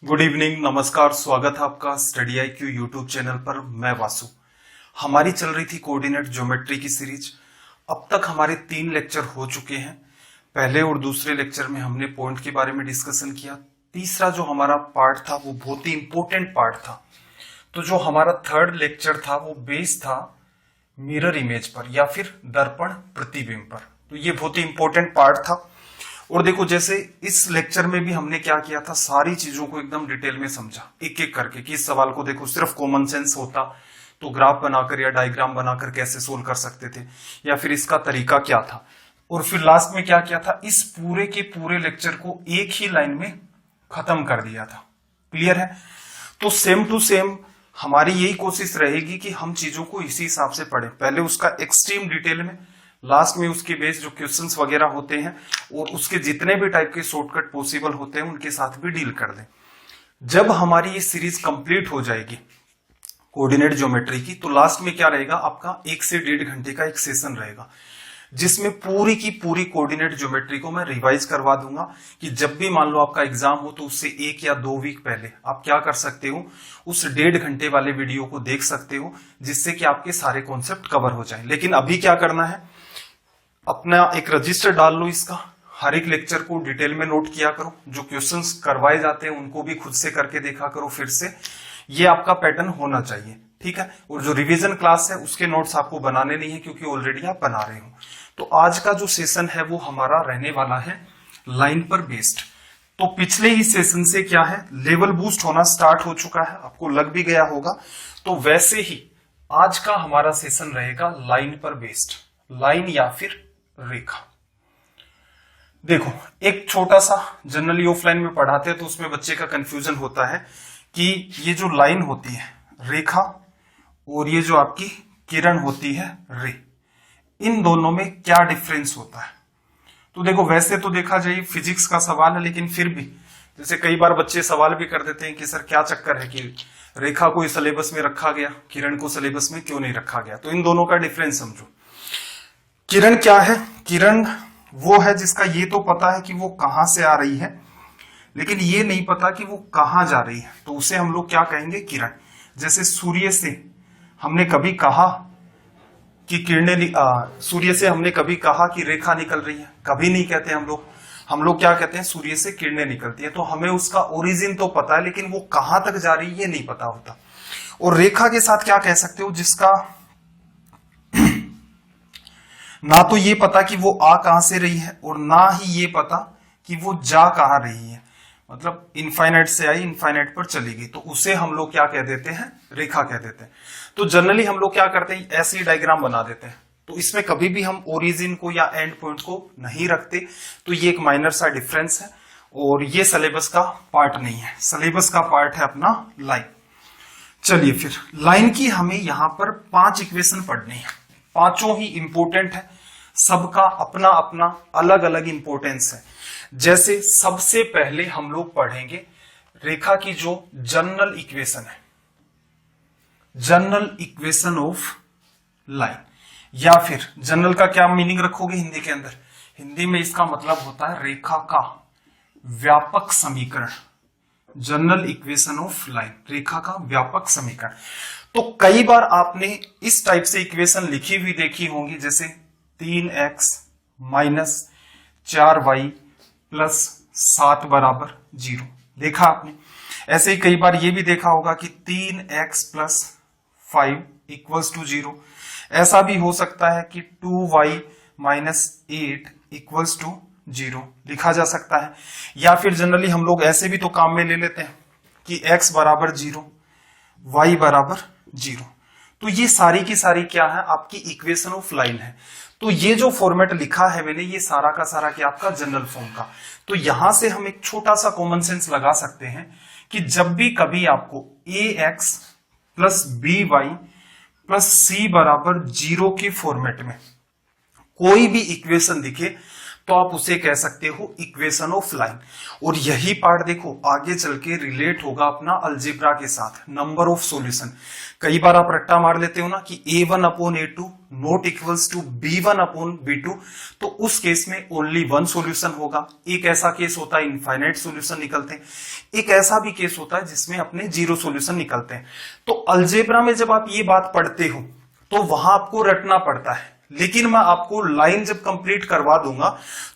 Good evening, नमस्कार। स्वागत है आपका स्टडी IQ यूट्यूब चैनल पर। मैं वासु। हमारी चल रही थी कोऑर्डिनेट ज्योमेट्री की सीरीज। अब तक हमारे 3 लेक्चर हो चुके हैं। पहले और दूसरे लेक्चर में हमने पॉइंट के बारे में डिस्कशन किया। तीसरा जो हमारा पार्ट था वो बहुत ही इंपॉर्टेंट पार्ट था। तो जो हमारा थर्ड लेक्चर था वो बेस्ड था मिरर इमेज पर या फिर दर्पण प्रतिबिंब पर। तो ये बहुत ही इंपॉर्टेंट पार्ट था। और देखो, जैसे इस लेक्चर में भी हमने क्या किया था, सारी चीजों को एकदम डिटेल में समझा एक एक करके कि इस सवाल को देखो सिर्फ कॉमन सेंस होता तो ग्राफ बनाकर या डायग्राम बनाकर कैसे सोल्व कर सकते थे या फिर इसका तरीका क्या था। और फिर लास्ट में क्या किया था, इस पूरे के पूरे लेक्चर को एक ही लाइन में खत्म कर दिया था। क्लियर है? तो सेम टू सेम हमारी यही कोशिश रहेगी कि हम चीजों को इसी हिसाब से पढ़ें। पहले उसका एक्सट्रीम डिटेल में, लास्ट में उसके बेस जो क्वेश्चंस वगैरह होते हैं और उसके जितने भी टाइप के शॉर्टकट पॉसिबल होते हैं उनके साथ भी डील कर दें। जब हमारी ये सीरीज कंप्लीट हो जाएगी कोऑर्डिनेट ज्योमेट्री की, तो लास्ट में क्या रहेगा, आपका 1 से 1.5 घंटे का एक सेशन रहेगा जिसमें पूरी की पूरी कोऑर्डिनेट ज्योमेट्री को मैं रिवाइज करवा दूंगा कि जब भी मान लो आपका एग्जाम हो तो उससे 1 या 2 वीक पहले आप क्या कर सकते हो, उस 1.5 घंटे वाले वीडियो को देख सकते हो जिससे कि आपके सारे कॉन्सेप्ट कवर हो जाए। लेकिन अभी क्या करना है, अपना एक रजिस्टर डाल लो इसका, हर एक लेक्चर को डिटेल में नोट किया करो, जो क्वेश्चंस करवाए जाते हैं उनको भी खुद से करके देखा करो फिर से। ये आपका पैटर्न होना चाहिए, ठीक है। और जो रिवीजन क्लास है उसके नोट्स आपको बनाने नहीं है क्योंकि ऑलरेडी आप बना रहे हो। तो आज का जो सेशन है वो हमारा रहने वाला है लाइन पर बेस्ड। तो पिछले ही सेशन से क्या है, लेवल बूस्ट होना स्टार्ट हो चुका है, आपको लग भी गया होगा। तो वैसे ही आज का हमारा सेशन रहेगा लाइन पर बेस्ड, लाइन या फिर रेखा। देखो, एक छोटा सा जनरली ऑफलाइन में पढ़ाते हैं तो उसमें बच्चे का कंफ्यूजन होता है कि ये जो लाइन होती है रेखा और ये जो आपकी किरण होती है रे, इन दोनों में क्या डिफरेंस होता है। तो देखो, वैसे तो देखा जाए फिजिक्स का सवाल है, लेकिन फिर भी जैसे कई बार बच्चे सवाल भी कर देते हैं कि सर क्या चक्कर है कि रेखा को सिलेबस में रखा गया, किरण को सिलेबस में क्यों नहीं रखा गया। तो इन दोनों का डिफरेंस समझो। किरण क्या है, किरण वो है जिसका ये तो पता है कि वो कहां से आ रही है, लेकिन ये नहीं पता कि वो कहां जा रही है, तो उसे हम लोग क्या कहेंगे, किरण। जैसे सूर्य से हमने कभी कहा कि किरणें, सूर्य से हमने कभी कहा कि रेखा निकल रही है, कभी नहीं कहते हम लोग क्या कहते हैं, सूर्य से किरणें निकलती है। तो हमें उसका ओरिजिन तो पता है लेकिन वो कहां तक जा रही है ये नहीं पता होता। और रेखा के साथ क्या कह सकते हो, जिसका ना तो ये पता कि वो आ कहां से रही है और ना ही ये पता कि वो जा कहां रही है, मतलब इनफाइनाइट से आई इनफाइनाइट पर चली गई, तो उसे हम लोग क्या कह देते हैं, रेखा कह देते हैं। तो जनरली हम लोग क्या करते हैं, ऐसे ही डायग्राम बना देते हैं। तो इसमें कभी भी हम ओरिजिन को या एंड पॉइंट को नहीं रखते। तो ये एक माइनर सा डिफरेंस है और ये सिलेबस का पार्ट नहीं है। सिलेबस का पार्ट है अपना लाइन। चलिए फिर, लाइन की हमें यहां पर 5 इक्वेशन पढ़नी है, पांचों ही इंपोर्टेंट है, सबका अपना अपना अलग अलग इंपोर्टेंस है। जैसे सबसे पहले हम लोग पढ़ेंगे रेखा की जो जनरल इक्वेशन है, जनरल इक्वेशन ऑफ लाइन। या फिर जनरल का क्या मीनिंग रखोगे हिंदी के अंदर, हिंदी में इसका मतलब होता है रेखा का व्यापक समीकरण, जनरल इक्वेशन ऑफ लाइन, रेखा का व्यापक समीकरण। तो कई बार आपने इस टाइप से इक्वेशन लिखी हुई देखी होंगी, जैसे 3x माइनस 4y प्लस 7 बराबर 0, देखा आपने। ऐसे ही कई बार ये भी देखा होगा कि 3x प्लस 5 इक्वल्स टू 0। ऐसा भी हो सकता है कि 2y माइनस 8 इक्वल्स टू 0 लिखा जा सकता है। या फिर जनरली हम लोग ऐसे भी तो काम में ले लेते हैं कि x बराबर 0, y बराबर 0। तो ये सारी की सारी क्या है, आपकी इक्वेशन ऑफ लाइन है। तो ये जो फॉर्मेट लिखा है मैंने, ये सारा का सारा क्या आपका जनरल फॉर्म का। तो यहां से हम एक छोटा सा कॉमन सेंस लगा सकते हैं कि जब भी कभी आपको ax plus by plus c बराबर 0 के फॉर्मेट में कोई भी इक्वेशन दिखे तो आप उसे कह सकते हो इक्वेशन ऑफ लाइन। और यही पार्ट देखो आगे चल के रिलेट होगा अपना अलजेब्रा के साथ, नंबर ऑफ सॉल्यूशन। कई बार आप रट्टा मार लेते हो ना कि a1 upon a2 not equals to b1 upon b2, तो उस केस में ओनली वन सॉल्यूशन होगा। एक ऐसा केस होता है इनफाइनाइट सॉल्यूशन निकलते हैं, एक ऐसा भी केस होता है जिसमें अपने जीरो सॉल्यूशन निकलते हैं। तो अलजेब्रा में जब आप ये बात पढ़ते हो तो वहां आपको रटना पड़ता है, लेकिन मैं आपको लाइन जब कंप्लीट करवा दूंगा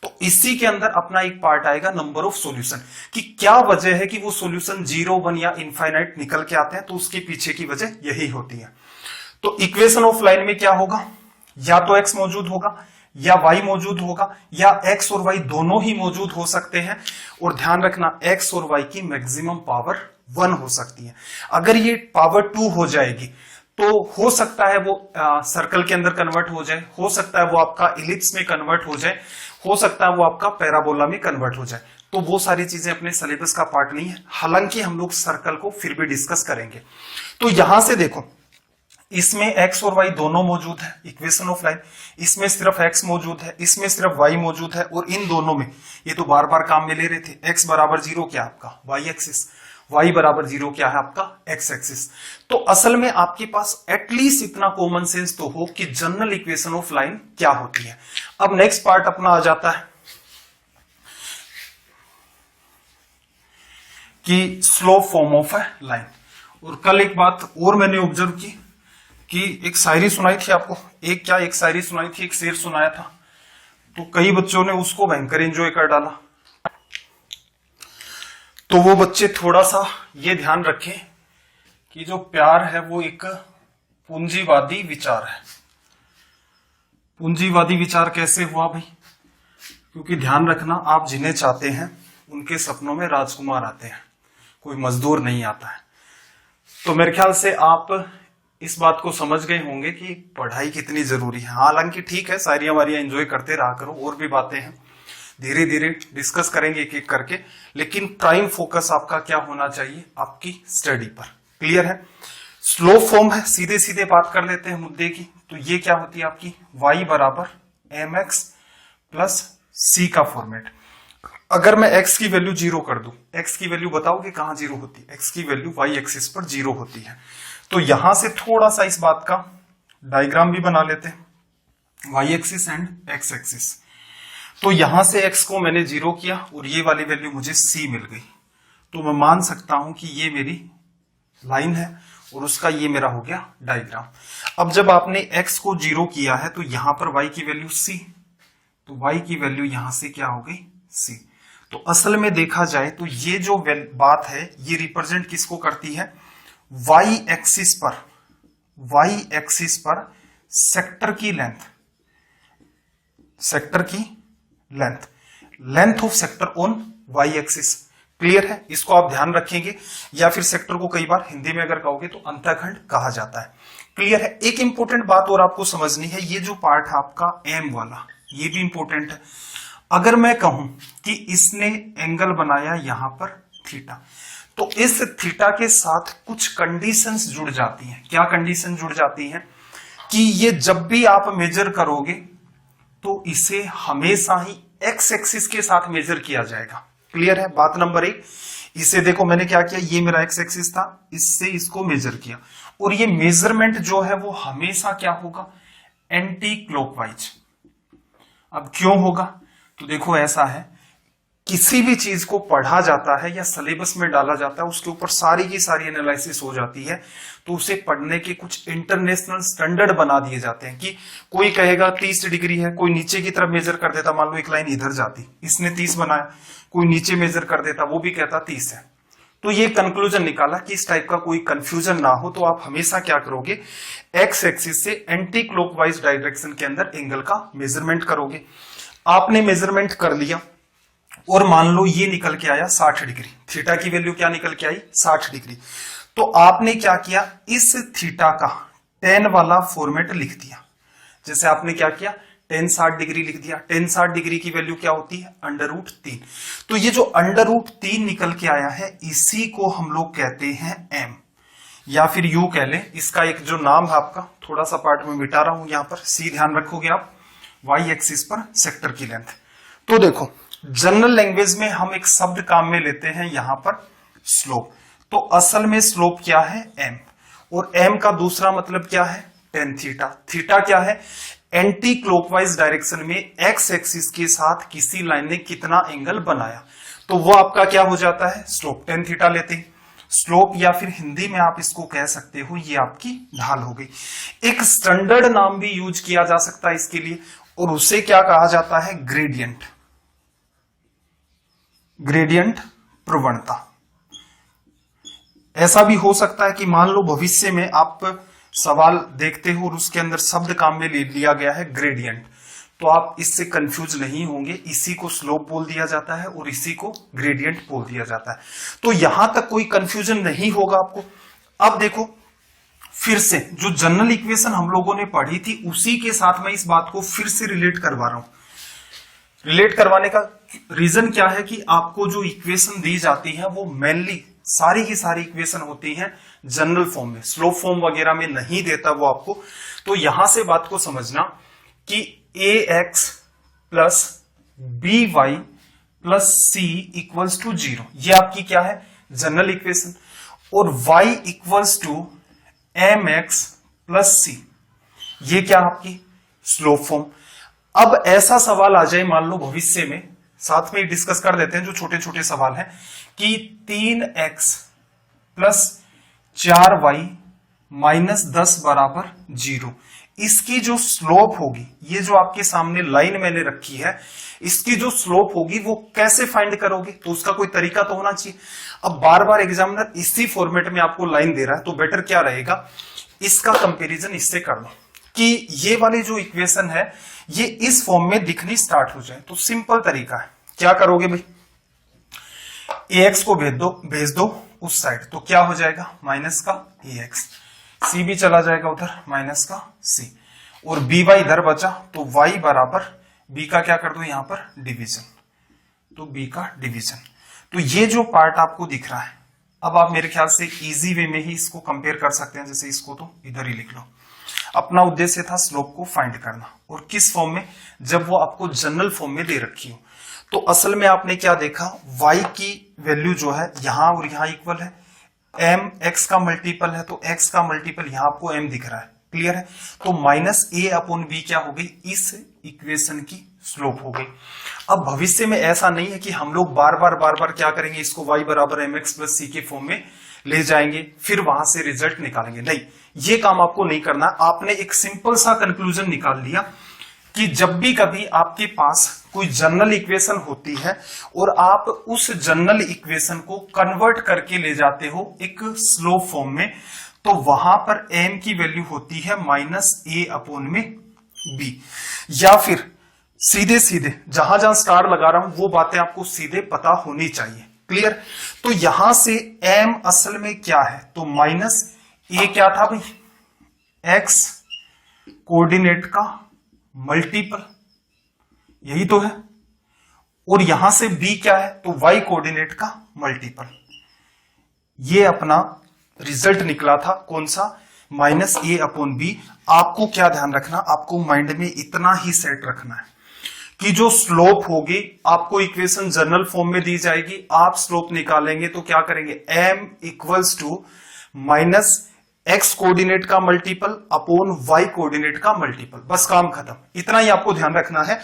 तो इसी के अंदर अपना एक पार्ट आएगा नंबर ऑफ सॉल्यूशन, कि क्या वजह है कि वो सॉल्यूशन 0, 1 या इनफाइनाइट निकल के आते हैं, तो उसके पीछे की वजह यही होती है। तो इक्वेशन ऑफ लाइन में क्या होगा, या तो x मौजूद होगा या y मौजूद होगा, या x और y दोनों ही मौजूद हो सकते हैं। और ध्यान रखना x और y की मैक्सिमम पावर 1 हो सकती है। अगर ये पावर 2 हो जाएगी तो हो सकता है वो सर्कल के अंदर कन्वर्ट हो जाए, हो सकता है वो आपका इलिप्स में कन्वर्ट हो जाए, हो सकता है वो आपका पैराबोला में कन्वर्ट हो जाए। तो वो सारी चीजें अपने सिलेबस का पार्ट नहीं है, हालांकि हम लोग सर्कल को फिर भी डिस्कस करेंगे। तो यहां से देखो, इसमें x और y दोनों मौजूद है इक्वेशन ऑफ लाइन, इसमें सिर्फ x मौजूद है, इसमें सिर्फ y मौजूद है, और इन दोनों में ये तो बार बार काम में ले रहे थे। x बराबर 0 क्या आपका y एक्सिस, y बराबर 0 क्या है आपका x एक्सिस। तो असल में आपके पास एटलीस्ट इतना कॉमन सेंस तो हो कि जनरल इक्वेशन ऑफ लाइन क्या होती है। अब नेक्स्ट पार्ट अपना आ जाता है कि slope form of A line. और कल एक बात और मैंने ऑब्जर्व की कि एक शायरी सुनाई थी आपको, एक शायरी सुनाई थी, एक शेर सुनाया था, तो कई बच्चों ने उसको भयंकर एंजॉय कर डाला। तो वो बच्चे थोड़ा सा ये ध्यान रखें कि जो प्यार है वो एक पूंजीवादी विचार है। पूंजीवादी विचार कैसे हुआ भाई, क्योंकि ध्यान रखना, आप जिन्हें चाहते हैं उनके सपनों में राजकुमार आते हैं, कोई मजदूर नहीं आता है। तो मेरे ख्याल से आप इस बात को समझ गए होंगे कि पढ़ाई कितनी जरूरी है। हालांकि ठीक है, सारियां वारियां एंजॉय करते रहा करो, और भी बातें हैं, धीरे धीरे डिस्कस करेंगे एक एक करके, लेकिन प्राइम फोकस आपका क्या होना चाहिए, आपकी स्टडी पर। क्लियर है। स्लोप फॉर्म है, सीधे सीधे बात कर लेते हैं मुद्दे की। तो ये क्या होती है आपकी y बराबर mx प्लस c का फॉर्मेट। अगर मैं x की वैल्यू 0 कर दूं, x की वैल्यू बताओगे कहां 0 होती है, x की वैल्यू y एक्सिस पर 0 होती है। तो यहां से थोड़ा सा इस बात का डायग्राम भी बना लेते हैं, y axis and x axis. तो यहां से x को मैंने 0 किया और ये वाली वैल्यू मुझे c मिल गई, तो मैं मान सकता हूं कि ये मेरी लाइन है और उसका ये मेरा हो गया डायग्राम। अब जब आपने x को 0 किया है तो यहां पर y की वैल्यू c, तो y की वैल्यू यहां से क्या हो गई c। तो असल में देखा जाए तो ये जो बात है ये रिप्रेजेंट किसको करती है, y एक्सिस पर सेक्टर की length of sector on y axis. Clear है, इसको आप ध्यान रखेंगे, या फिर सेक्टर को कई बार हिंदी में अगर कहोगे तो अंतःखंड कहा जाता है। क्लियर है। एक इंपॉर्टेंट बात और आपको समझनी है, ये जो पार्ट है आपका m वाला, ये भी इंपॉर्टेंट है। अगर मैं कहूं कि इसने एंगल बनाया यहां पर थीटा, तो इस थीटा के साथ कुछ कंडीशंस जुड़ जाती हैं। क्या कंडीशन जुड़ जाती हैं, कि ये जब भी आप मेजर करोगे तो इसे हमेशा ही एक्स एक्सिस के साथ मेजर किया जाएगा। क्लियर है। बात नंबर 1, इसे देखो मैंने क्या किया, ये मेरा एक्स एक्सिस था, इससे इसको मेजर किया, और ये मेजरमेंट जो है वो हमेशा क्या होगा, एंटी क्लॉकवाइज। अब क्यों होगा, तो देखो ऐसा है, किसी भी चीज को पढ़ा जाता है या सिलेबस में डाला जाता है, उसके ऊपर सारी की सारी एनालिसिस हो जाती है, तो उसे पढ़ने के कुछ इंटरनेशनल स्टैंडर्ड बना दिए जाते हैं। कि कोई कहेगा 30 डिग्री है, कोई नीचे की तरफ मेजर कर देता, मान लो एक लाइन इधर जाती, इसने 30 बनाया, कोई नीचे मेजर कर देता, वो भी कहता 30 है। तो ये कंक्लूजन निकाला कि इस टाइप का कोई कंफ्यूजन ना हो, तो आप हमेशा क्या करोगे, एक्स एक्सिस से एंटी क्लॉकवाइज डायरेक्शन के अंदर एंगल का मेजरमेंट करोगे। आपने मेजरमेंट कर लिया और मान लो ये निकल के आया 60 डिग्री, थीटा की वैल्यू क्या निकल के आई 60 डिग्री। तो आपने क्या किया, इस थीटा का tan वाला फॉर्मेट लिख दिया। जैसे आपने क्या किया, tan 60 डिग्री लिख दिया। tan 60 डिग्री की वैल्यू क्या होती है, √3। तो ये जो √3 निकल के आया है, इसी को हम लोग कहते हैं m, या फिर यू कह लें। इसका एक जो नाम है आपका, थोड़ा सा पार्ट में मिटा रहा हूं, यहां पर c ध्यान रखोगे आप, y एक्सिस पर सेक्टर की लेंथ। तो देखो जनरल लैंग्वेज में हम एक शब्द काम में लेते हैं यहां पर स्लोप। तो असल में स्लोप क्या है, m, और m का दूसरा मतलब क्या है, टेन थीटा। थीटा क्या है? एंटी क्लॉकवाइज डायरेक्शन में एक्स एक्सिस के साथ किसी लाइन ने कितना एंगल बनाया, तो वो आपका क्या हो जाता है? स्लोप। टेन थीटा लेते हैं, स्लोप या फिर हिंदी में आप इसको कह सकते हो ये आपकी ढाल हो गई। एक स्टैंडर्ड नाम भी यूज किया जा सकता है इसके लिए, और उसे क्या कहा जाता है? ग्रेडियंट। ग्रेडियंट प्रवणता। ऐसा भी हो सकता है कि मान लो भविष्य में आप सवाल देखते हो और उसके अंदर शब्द काम में ले लिया गया है ग्रेडियंट, तो आप इससे कंफ्यूज नहीं होंगे। इसी को स्लोप बोल दिया जाता है और इसी को ग्रेडियंट बोल दिया जाता है। तो यहां तक कोई कंफ्यूजन नहीं होगा आपको। अब देखो, फिर से जो जनरल इक्वेशन हम लोगों ने पढ़ी थी उसी के साथ मैं इस बात को फिर से रिलेट करवा रहा हूं। रिलेट करवाने का रीजन क्या है कि आपको जो इक्वेशन दी जाती है वो मेनली सारी की सारी इक्वेशन होती हैं जनरल फॉर्म में, स्लोप फॉर्म वगैरह में नहीं देता वो आपको। तो यहां से बात को समझना कि ax plus B Y plus C equals to 0, ये आपकी क्या है? General equation. और y equals to M X plus C, ये क्या आपकी? Slope form. अब ऐसा सवाल आ जाए मान लो भविष्य में, साथ में डिस्कस कर देते हैं जो छोटे छोटे सवाल हैं, कि 3x प्लस 4y माइनस 10 बराबर 0, इसकी जो स्लोप होगी, ये जो आपके सामने लाइन मैंने रखी है, इसकी जो स्लोप होगी वो कैसे फाइंड करोगे? तो उसका कोई तरीका तो होना चाहिए। अब बार बार एग्जामिनर इसी फॉर्मेट में आपको लाइन दे रहा है, तो बेटर क्या रहेगा, इसका कंपैरिजन इससे कर लो कि ये वाली जो इक्वेशन है ये इस फॉर्म में दिखनी स्टार्ट हो जाए। तो सिंपल तरीका है, क्या करोगे भाई, ax को भेज दो उस साइड, तो क्या हो जाएगा? माइनस का ax, c भी चला जाएगा उधर, माइनस का c, और by इधर बचा, तो y बराबर b का क्या कर दो यहां पर? डिवीजन, तो b का डिवीजन। तो ये जो पार्ट आपको दिख रहा है, अब आप मेरे ख्याल से इजी वे में ही इसको कंपेयर कर सकते हैं, जैसे इसको तो इधर ही लिख लो। अपना उद्देश्य था स्लोप को फाइंड करना, और किस फॉर्म में? जब वो आपको जनरल फॉर्म में दे रखी हो। तो असल में आपने क्या देखा, y की वैल्यू जो है यहां और यहां इक्वल है, m x का मल्टीपल है, तो x का मल्टीपल यहां आपको m दिख रहा है, क्लियर है? तो माइनस a अपॉन b क्या हो गई? इस इक्वेशन की स्लोप हो गई। अब भविष्य में ऐसा नहीं है कि हम लोग बार बार क्या करेंगे, इसको y बराबर mx प्लस c के फॉर्म में ले जाएंगे फिर वहां से रिजल्ट निकालेंगे, नहीं, ये काम आपको नहीं करना। आपने एक सिंपल सा कंक्लूजन निकाल लिया कि जब भी कभी आपके पास कोई जनरल इक्वेशन होती है और आप उस जनरल इक्वेशन को कन्वर्ट करके ले जाते हो एक स्लोप फॉर्म में, तो वहां पर m की वैल्यू होती है माइनस a अपॉन में b, या फिर सीधे सीधे जहां जहां स्टार लगा रहा हूं वो बातें आपको सीधे पता होनी चाहिए, क्लियर? तो यहां से m असल में क्या है, तो माइनस a क्या था भाई? x कोऑर्डिनेट का मल्टीपल, यही तो है, और यहां से b क्या है, तो y कोऑर्डिनेट का मल्टीपल। ये अपना रिजल्ट निकला था, कौन सा? Minus a upon b। आपको क्या ध्यान रखना, आपको माइंड में इतना ही सेट रखना है कि जो स्लोप होगी आपको इक्वेशन जनरल फॉर्म में दी जाएगी, आप स्लोप निकालेंगे तो क्या करेंगे, m equals to minus x coordinate का मल्टीपल अपॉन y कोऑर्डिनेट का मल्टीपल, बस काम खत्म। इतना ही आपको ध्यान रखना है।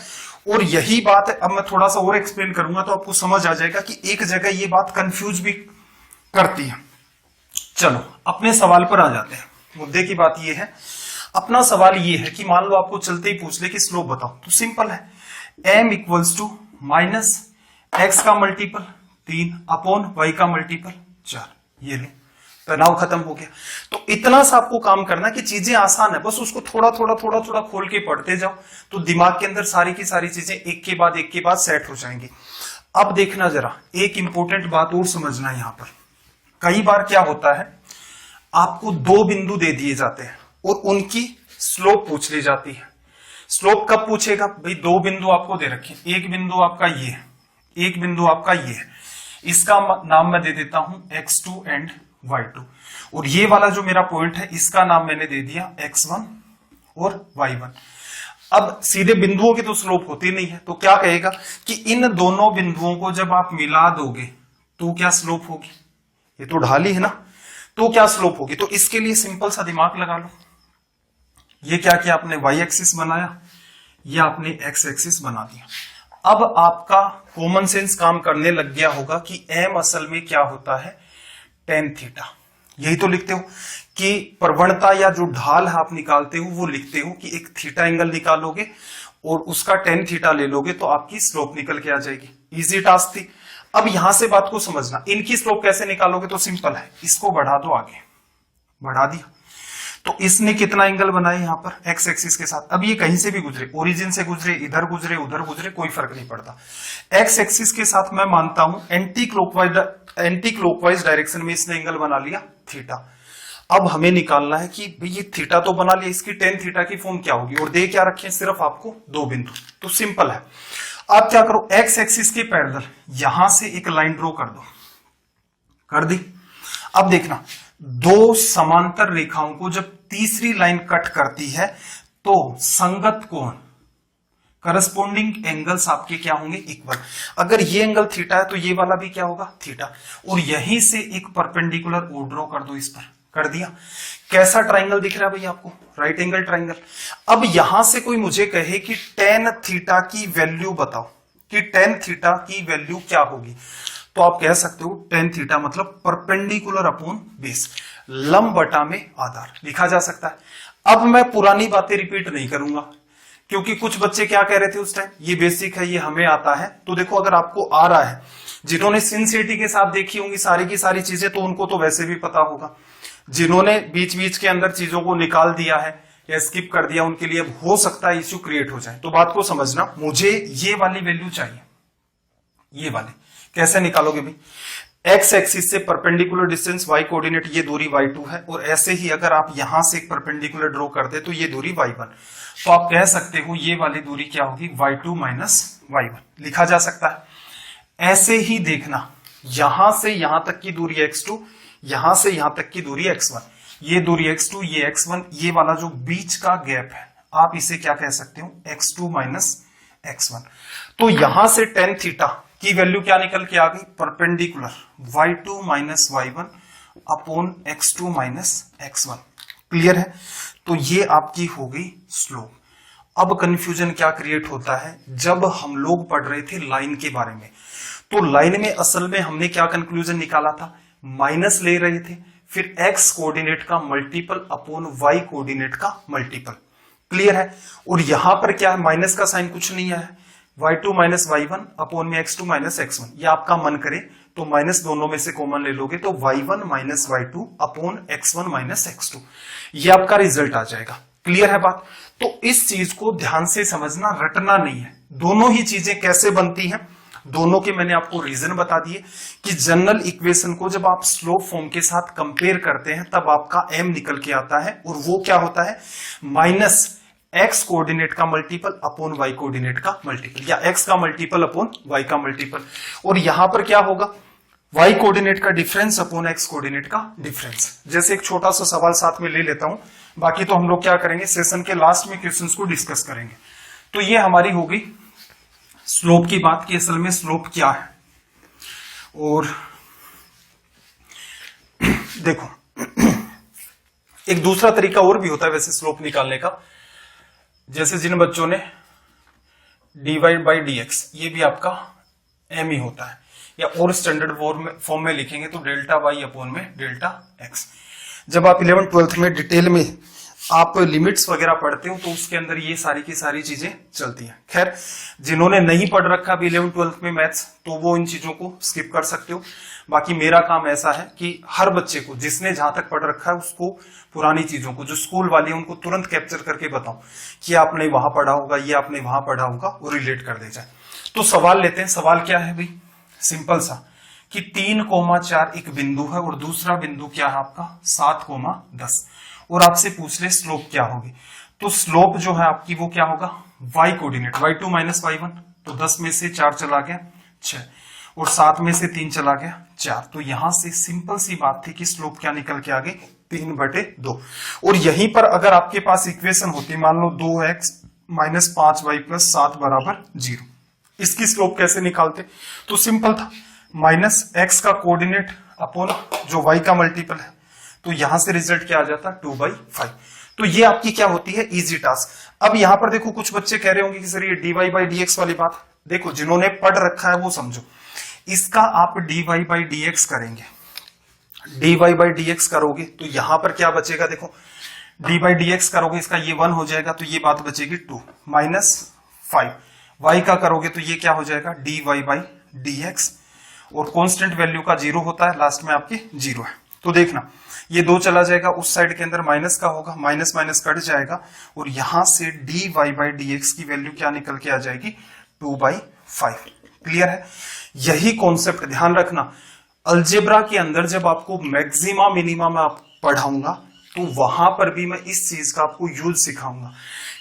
और यही बात है, अब मैं थोड़ा सा और एक्सप्लेन करूंगा तो आपको समझ आ जाएगा कि एक जगह ये बात कंफ्यूज भी करती है। चलो अपने सवाल पर आ जाते हैं। मुद्दे की बात ये है, अपना सवाल ये है कि मान लो आपको चलते ही पूछ ले कि स्लोप बताओ, तो सिंपल है, m equals to minus x का मल्टीपल 3 अपॉन y का मल्टीपल 4, ये लो, तनाव खत्म हो गया। तो इतना सा आपको काम करना कि चीजें आसान है, बस उसको थोड़ा थोड़ा खोल के पढ़ते जाओ, तो दिमाग के अंदर सारी की सारी चीजें एक के बाद सेट हो जाएंगी। अब देखना जरा, एक इंपॉर्टेंट बात और समझना, यहां पर कई बार क्या होता है, आपको 2 बिंदु दे दिए जाते हैं और उनकी स्लोप पूछ ली जाती है। स्लोप कब पूछेगा भाई, 2 बिंदु आपको दे रखे, एक बिंदु आपका ये है, एक बिंदु आपका ये है, इसका नाम मैं दे देता हूं x2 एंड y2, और ये वाला जो मेरा पॉइंट है इसका नाम मैंने दे दिया x1 और y1। अब सीधे बिंदुओं की तो स्लोप होती नहीं है, तो क्या कहेगा कि इन दोनों बिंदुओं को जब आप मिला दोगे तो क्या स्लोप होगी, ये तो ढाल ही है ना, तो क्या स्लोप होगी। तो इसके लिए सिंपल सा दिमाग लगा लो, ये क्या किया आपने, वाई एक्सिस बनाया, ये आपने एक्स एक्सिस बना दिया। अब आपका कॉमन सेंस काम करने लग गया होगा कि एम असल में क्या होता है, टेन थीटा। यही तो लिखते हो कि प्रवणता या जो ढाल है आप निकालते हो वो लिखते हो कि एक थीटा एंगल निकालोगे और उसका टेन थीटा ले लोगे तो आपकी स्लोप निकल के आ जाएगी। इजी टास्क थी। अब यहां से बात को समझना, इनकी स्लोप कैसे निकालोगे, तो सिंपल है, इसको बढ़ा दो, आगे बढ़ा दिया तो इसने कितना एंगल बनाया यहां पर एक्स एक्सिस के साथ। अब ये कहीं से भी गुजरे, ओरिजिन से गुजरे, इधर गुजरे, उधर गुजरे, कोई फर्क नहीं पड़ता। एक्स एक्सिस के साथ मैं मानता हूं एंटी क्लॉकवाइज डायरेक्शन में इसने एंगल बना लिया थीटा। अब हमें निकालना है कि भाई ये थीटा तो बना लिया, इसकी टेन थीटा की फॉर्म क्या होगी, और दे क्या रखे सिर्फ आपको दो बिंदु। तो सिंपल है, आप क्या करो, एक्स एक्सिस के पैरेलल यहां से एक लाइन ड्रॉ कर दो, कर दी। अब देखना, दो समांतर रेखाओं को जब तीसरी लाइन कट करती है तो संगत कोण, करस्पॉन्डिंग एंगल्स आपके क्या होंगे, इक्वल। अगर ये एंगल थीटा है तो ये वाला भी क्या होगा, थीटा। और यहीं से एक परपेंडिकुलर ओ ड्रॉ कर दो इस पर, कर दिया। कैसा ट्राइंगल दिख रहा है भाई आपको, राइट एंगल ट्राइंगल। अब यहां से कोई मुझे कहे कि टेन थीटा की वैल्यू बताओ, कि टेन थीटा की वैल्यू क्या होगी, तो आप कह सकते हो टेन थीटा मतलब परपेंडिकुलर अपॉन बेस, लंब बटा में आधार लिखा जा सकता है। अब मैं पुरानी बातें रिपीट नहीं करूंगा, क्योंकि कुछ बच्चे क्या कह रहे थे उस टाइम, ये बेसिक है, ये हमें आता है। तो देखो, अगर आपको आ रहा है, जिन्होंने सिंसियरिटी के साथ देखी होंगी सारी की सारी चीजें, तो उनको तो वैसे भी पता होगा। जिन्होंने बीच बीच के अंदर चीजों को निकाल दिया है या स्किप कर दिया, उनके लिए अब हो सकता है इश्यू क्रिएट हो जाए। तो बात को समझना, मुझे ये वाली वैल्यू चाहिए, ये वाली कैसे निकालोगे भाई, एक्स एक्सिस से परपेंडिकुलर डिस्टेंस y कोऑर्डिनेट, ये दूरी y2 है, और ऐसे ही अगर आप यहां से एक परपेंडिकुलर ड्रॉ करते तो ये दूरी y1, तो आप कह सकते हो ये वाली दूरी क्या होगी, y2 माइनस y1 लिखा जा सकता है। ऐसे ही देखना, यहां से यहां तक की दूरी x2, यहां से यहां तक की दूरी x1, ये दूरी x2, ये x1, ये वाला जो बीच का गैप है आप इसे क्या कह सकते हो, x2 माइनस x1। तो यहां से टेन थीटा की वैल्यू क्या निकल के आ गई, perpendicular y2 minus y1 upon x2 minus x1। Clear है, तो ये आपकी हो गई स्लोप। अब कंफ्यूजन क्या क्रिएट होता है, जब हम लोग पढ़ रहे थे लाइन के बारे में, तो लाइन में असल में हमने क्या कंक्लूजन निकाला था, माइनस ले रहे थे, फिर x कोऑर्डिनेट का मल्टीपल अपॉन y कोऑर्डिनेट का मल्टीपल। क्लियर है, और यहां पर क्या है, माइनस का साइन कुछ नहीं है, y2 माइनस y1 अपॉन में x2 माइनस x1। ये आपका मन करे तो माइनस दोनों में से कॉमन ले लोगे तो y1 minus y2 upon x1 minus x2, ये आपका रिजल्ट आ जाएगा। क्लियर है बात, तो इस चीज को ध्यान से समझना, रटना नहीं है। दोनों ही चीजें कैसे बनती हैं, दोनों के मैंने आपको रीजन बता दिए कि जनरल इक्वेशन को जब आप स्लोप फॉर्म के साथ कंपेयर करते हैं तब आपका m निकल के आता है, और वो क्या होता है, माइनस x कोऑर्डिनेट का मल्टीपल अपॉन y कोऑर्डिनेट का मल्टीपल, या x का मल्टीपल अपॉन y का मल्टीपल। और यहां पर क्या होगा, y कोऑर्डिनेट का डिफरेंस अपॉन x कोऑर्डिनेट का डिफरेंस। जैसे एक छोटा सा सवाल साथ में ले लेता हूं, बाकी तो हम लोग क्या करेंगे, सेशन के लास्ट में क्वेश्चंस को डिस्कस करेंगे। तो ये हमारी हो गई स्लोप की बात, कि असल में स्लोप क्या है। और देखो, एक दूसरा तरीका और भी होता है वैसे स्लोप निकालने का, जैसे जिन बच्चों ने dy बाई dx, ये भी आपका m ही होता है, या और स्टैंडर्ड फॉर्म में लिखेंगे तो डेल्टा y अपॉन में डेल्टा x। जब आप 11th-12th में डिटेल में आप लिमिट्स वगैरह पढ़ते हो तो उसके अंदर ये सारी की सारी चीजें चलती हैं। खैर, जिन्होंने नहीं पढ़ रखा भी 11th-12th में मैथ्स, तो वो इन चीजों को स्किप कर सकते हो। बाकी मेरा काम ऐसा है कि हर बच्चे को, जिसने जहां तक पढ़ रखा है, उसको पुरानी चीजों को, जो स्कूल वाले हैं, उनको तुरंत कैप्चर करके बताऊं कि आपने वहां पढ़ा होगा, ये आपने वहां पढ़ा होगा, वो रिलेट कर दे जाए। तो सवाल लेते हैं। सवाल क्या है भाई, सिंपल सा, कि 3,4 एक बिंदु है और दूसरा बिंदु क्या है आपका 7,10, और आपसे पूछ ले स्लोप क्या होगी। तो स्लोप जो है आपकी वो क्या होगा, y coordinate, y2 minus y1, तो 10 में से 4 चला गया 6, और 7 में से 3 चला गया 4। तो यहां से सिंपल सी बात थी कि स्लोप क्या निकल के आ गई, 3/2। और यहीं पर अगर आपके पास इक्वेशन होती, मान लो 2x माइनस 5y प्लस 7 बराबर 0, इसकी स्लोप कैसे निकालते, तो सिंपल था, माइनस x का कोऑर्डिनेट अपॉन जो y का मल्टीपल है, तो यहां से रिजल्ट क्या आ जाता, 2/5। तो ये आपकी क्या होती है, इजी टास्क। अब यहां पर देखो कुछ बच्चे कह रहे होंगे कि सर ये dy बाई dx वाली बात, देखो जिन्होंने पढ़ रखा है वो समझो। इसका आप dy बाई dx करेंगे, dy बाई dx करोगे तो यहां पर क्या बचेगा, देखो dy बाई dx करोगे इसका ये 1 हो जाएगा, तो ये बात बचेगी 2 माइनस 5। y का करोगे तो ये क्या हो जाएगा, dy बाई dx, और कांस्टेंट वैल्यू का 0 होता है, लास्ट में आपके 0 है। तो देखना ये 2 चला जाएगा, उस साइड के अंदर माइनस का होगा, माइनस माइनस कट जाएगा, और यहां से dy बाई dx की वैल्यू क्या निकल के आ जाएगी, 2/5। क्लियर है? यही कॉन्सेप्ट ध्यान रखना, अलजेब्रा के अंदर जब आपको मैक्सिमा मिनिमा में आप पढ़ाऊंगा तो वहां पर भी मैं इस चीज का आपको यूज सिखाऊंगा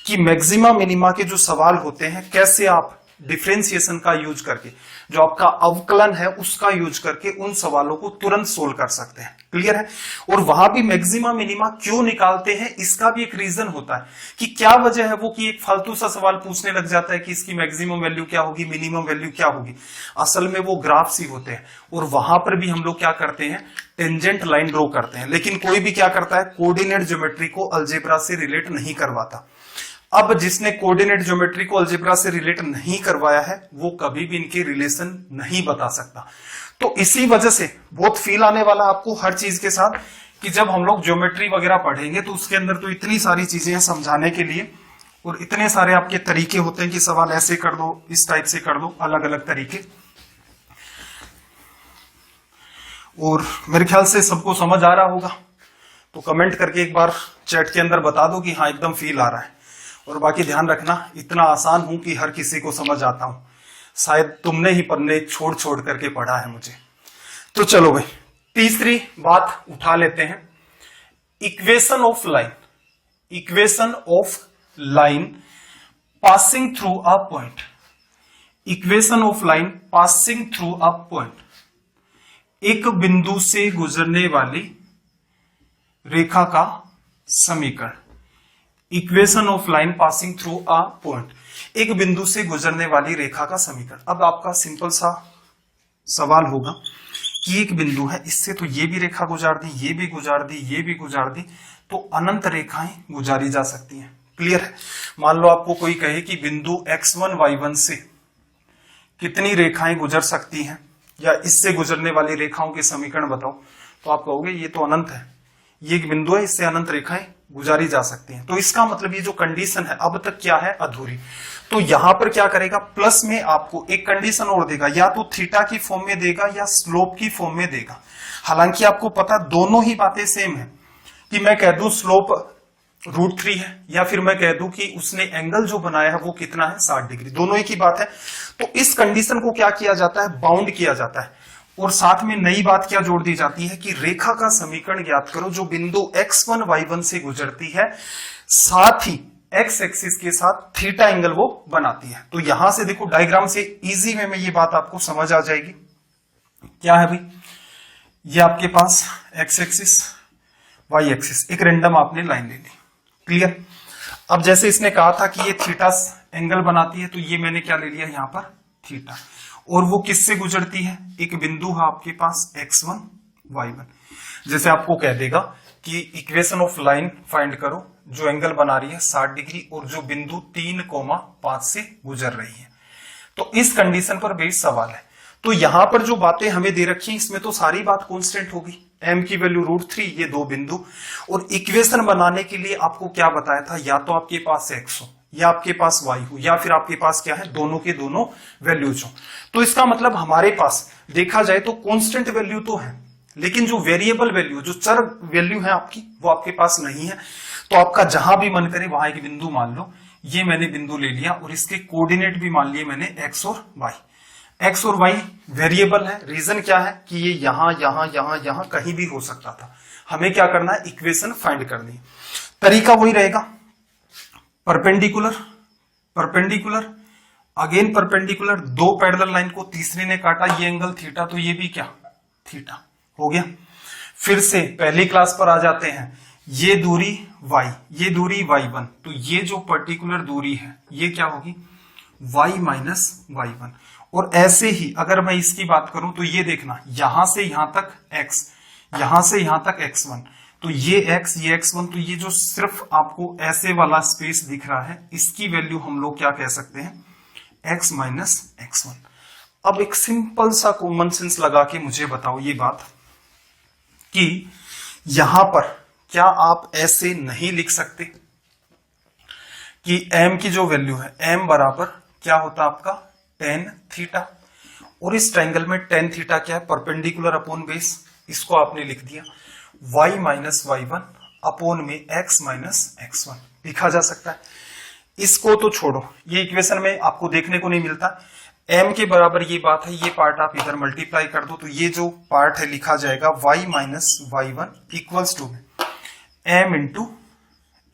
कि मैक्सिमा मिनिमा के जो सवाल होते हैं कैसे आप डिफरेंशिएशन का यूज करके, जो आपका अवकलन है उसका यूज करके उन सवालों को तुरंत सोल्व कर सकते हैं। क्लियर है? और वहां भी मैक्सिमा मिनिमा क्यों निकालते हैं इसका भी एक रीजन होता है कि क्या वजह है वो, कि एक फालतू सा सवाल पूछने लग जाता है कि इसकी मैक्सिमम वैल्यू क्या होगी, मिनिमम वैल्यू क्या होगी। असल में वो ग्राफ्स ही होते हैं, और वहां पर भी हम लोग क्या करते हैं, टेंजेंट लाइन ड्रॉ करते हैं। लेकिन कोई भी क्या करता है, कोऑर्डिनेट ज्योमेट्री को अलजेब्रा से रिलेट नहीं करवाता। अब जिसने कोऑर्डिनेट ज्योमेट्री को अलजेब्रा से रिलेट नहीं करवाया है वो कभी भी इनके रिलेशन नहीं बता सकता। तो इसी वजह से बहुत फील आने वाला आपको हर चीज के साथ कि जब हम लोग ज्योमेट्री वगैरह पढ़ेंगे तो उसके अंदर तो इतनी सारी चीजें हैं समझाने के लिए, और इतने सारे आपके तरीके होते हैं कि सवाल ऐसे कर दो, इस टाइप से कर दो, अलग अलग तरीके। और मेरे ख्याल से सबको समझ आ रहा होगा, तो कमेंट करके एक बार चैट के अंदर बता दो कि हाँ एकदम फील आ रहा है। और बाकी ध्यान रखना, इतना आसान हूं कि हर किसी को समझ आता हूं, शायद तुमने ही पन्ने छोड़ छोड़ करके पढ़ा है मुझे। तो चलो भाई तीसरी बात उठा लेते हैं, equation of line. Equation of line passing through a point. Equation of line passing through a point, एक बिंदु से गुजरने वाली रेखा का समीकरण। Equation of line passing through a point, एक बिंदु से गुजरने वाली रेखा का समीकरण। अब आपका सिंपल सा सवाल होगा कि एक बिंदु है, इससे तो ये भी रेखा गुजार दी, ये भी गुजार दी, ये भी गुजार दी, तो अनंत रेखाएं गुजारी जा सकती हैं। क्लियर है? मान लो आपको कोई कहे कि बिंदु x1 y1 से कितनी रेखाएं गुजर सकती हैं, या इससे गुजरने वाली रेखाओं के समीकरण बताओ, तो आप कहोगे ये तो अनंत है, ये एक बिंदु है, इससे अनंत रेखाएं गुजारी जा सकती हैं। तो इसका मतलब ये जो कंडीशन है अब तक क्या है, अधूरी। तो यहां पर क्या करेगा, प्लस में आपको एक कंडीशन और देगा, या तो थीटा की फॉर्म में देगा या स्लोप की फॉर्म में देगा। हालांकि आपको पता दोनों ही बातें सेम है, कि मैं कह दूं स्लोप √3 है, या फिर मैं कह दूं कि उसने एंगल जो बनाया है वो कितना है, 60 डिग्री, दोनों एक ही बात है। तो इस कंडीशन को क्या किया जाता है, बाउंड किया जाता है। और साथ में नई बात क्या जोड़ दी जाती है कि रेखा का समीकरण ज्ञात करो जो बिंदु x1 y1 से गुजरती है, साथ ही x एक्सिस के साथ थीटा एंगल वो बनाती है। तो यहां से देखो डायग्राम से इजी वे में ये बात आपको समझ आ जाएगी। क्या है भाई, ये आपके पास x एक्सिस, y एक्सिस, एक रेंडम आपने लाइन ले ली। क्लियर? अब जैसे इसने कहा था कि ये थीटा एंगल बनाती है, तो ये मैंने क्या ले लिया यहां पर, थीटा। और वो किससे गुजरती है, एक बिंदु है आपके पास x1 y1। जैसे आपको कह देगा कि इक्वेशन ऑफ लाइन फाइंड करो जो एंगल बना रही है 60 डिग्री और जो बिंदु 3,5 से गुजर रही है। तो इस कंडीशन पर बेस्ड सवाल है। तो यहां पर जो बातें हमें दे रखी हैं इसमें तो सारी बात कांस्टेंट होगी, m की वैल्यू √3, ये दो बिंदु। और इक्वेशन बनाने के लिए आपको क्या बताया था, या तो आपके पास x हो, या आपके पास y हो, या फिर आपके पास क्या है, दोनों के दोनों वैल्यूज हो। तो इसका मतलब हमारे पास देखा जाए तो कांस्टेंट वैल्यू तो है, लेकिन जो वेरिएबल वैल्यू, जो चर वैल्यू है आपकी, वो आपके पास नहीं है। तो आपका जहां भी मन करे वहां एक बिंदु मान लो, ये मैंने बिंदु ले लिया और इसके कोऑर्डिनेट भी मान लिए मैंने x और y। x और y वेरिएबल है, रीजन क्या है कि ये यहां यहां यहां यहां कहीं भी हो सकता था। हमें क्या करना है, इक्वेशन फाइंड करनी है। तरीका वही रहेगा, परपेंडिकुलर, परपेंडिकुलर, अगेन परपेंडिकुलर, दो पैरेलल लाइन को तीसरे ने काटा, ये एंगल थीटा, तो ये भी क्या, थीटा हो गया। फिर से पहली क्लास पर आ जाते हैं, ये दूरी y, ये दूरी y1, तो ये जो पर्टिकुलर दूरी है ये क्या होगी, y माइनस y1। और ऐसे ही अगर मैं इसकी बात करूं तो ये देखना, यहां से यहां तक x, यहां से यहां तक x1, तो ये x1, तो ये जो सिर्फ आपको ऐसे वाला स्पेस दिख रहा है, इसकी वैल्यू हम लोग क्या कह सकते हैं, x माइनस x1। अब एक सिंपल सा कॉमन सेंस लगा के मुझे बताओ ये बात कि यहां पर क्या आप ऐसे नहीं लिख सकते कि m की जो वैल्यू है, m बराबर क्या होता है आपका tan थीटा, और इस ट्रायंगल में tan थीटा क्या है, परपेंडिकुलर अपॉन बेस, इसको आपने लिख दिया y माइनस y1 अपॉन में x माइनस x1 लिखा जा सकता है। इसको तो छोड़ो, ये इक्वेशन में आपको देखने को नहीं मिलता, m के बराबर ये बात है, ये पार्ट आप इधर मल्टीप्लाई कर दो, तो ये जो पार्ट है लिखा जाएगा y minus y1 equals to m into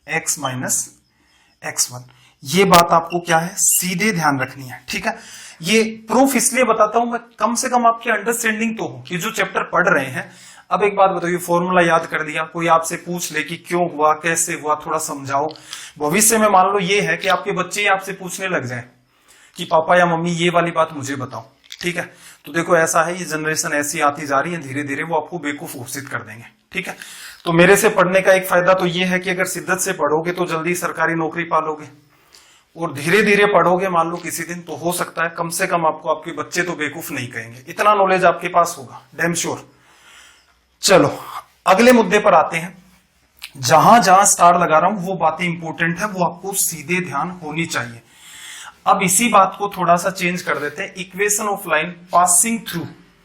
x minus x1। ये बात आपको क्या है, सीधे ध्यान रखनी है, ठीक है। ये प्रूफ इसलिए बताता हूं मैं, कम से कम आपकी अंडरस्टैंडिंग तो हो कि जो चैप्टर पढ़ रहे हैं। अब एक बात बताओ, ये फॉर्मूला याद कर दिया, कोई आपसे पूछ ले कि क्यों हुआ, कैसे हुआ, थोड़ा समझाओ। भविष्य में मान लो ये है कि आपके बच्चे ही आपसे पूछने लग जाए कि पापा या मम्मी ये वाली बात मुझे बताओ, ठीक है। तो देखो ऐसा है, ये जनरेशन ऐसी आती जा रही है, धीरे धीरे वो आपको बेवकूफ घोषित कर देंगे, ठीक है। तो मेरे से पढ़ने का एक फायदा तो ये है कि अगर शिद्दत से पढ़ोगे तो जल्दी सरकारी नौकरी पालोगे, और धीरे धीरे पढ़ोगे मान लो किसी दिन, तो हो सकता है कम से कम आपको आपके बच्चे तो बेवकूफ नहीं कहेंगे, इतना नॉलेज आपके पास होगा, डैम श्योर। चलो अगले मुद्दे पर आते हैं। जहां जहां स्टार लगा रहा हूं वो बातें इंपॉर्टेंट है, वो आपको सीधे ध्यान होनी चाहिए। अब इसी बात को थोड़ा सा चेंज कर देते हैं। Equation of line passing through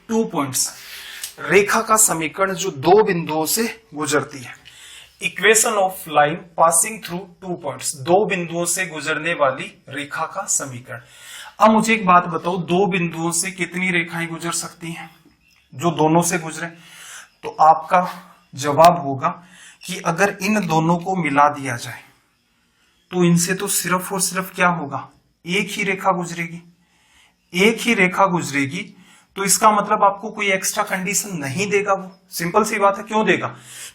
2 points, रेखा का समीकरण जो 2 बिंदुओं से गुजरती है। Equation of line passing through 2 points, 2 बिंदुओं से गुजरने वाली रेखा का समीकरण। अब मुझे एक बात बताओ, 2 बिंदुओं से कितनी रेखाएं गुजर सकती हैं जो दोनों से गुजरे? तो आपका जवाब होगा कि अगर इन दोनों को मिला दिया जाए तो इनसे तो सिर्फ और सिर्फ क्या होगा, एक ही रेखा गुजरेगी, एक ही रेखा गुजरेगी। तो इसका मतलब आपको कोई एक्स्ट्रा कंडीशन नहीं देगा वो, सिंपल सी बात है। क्यों देगा?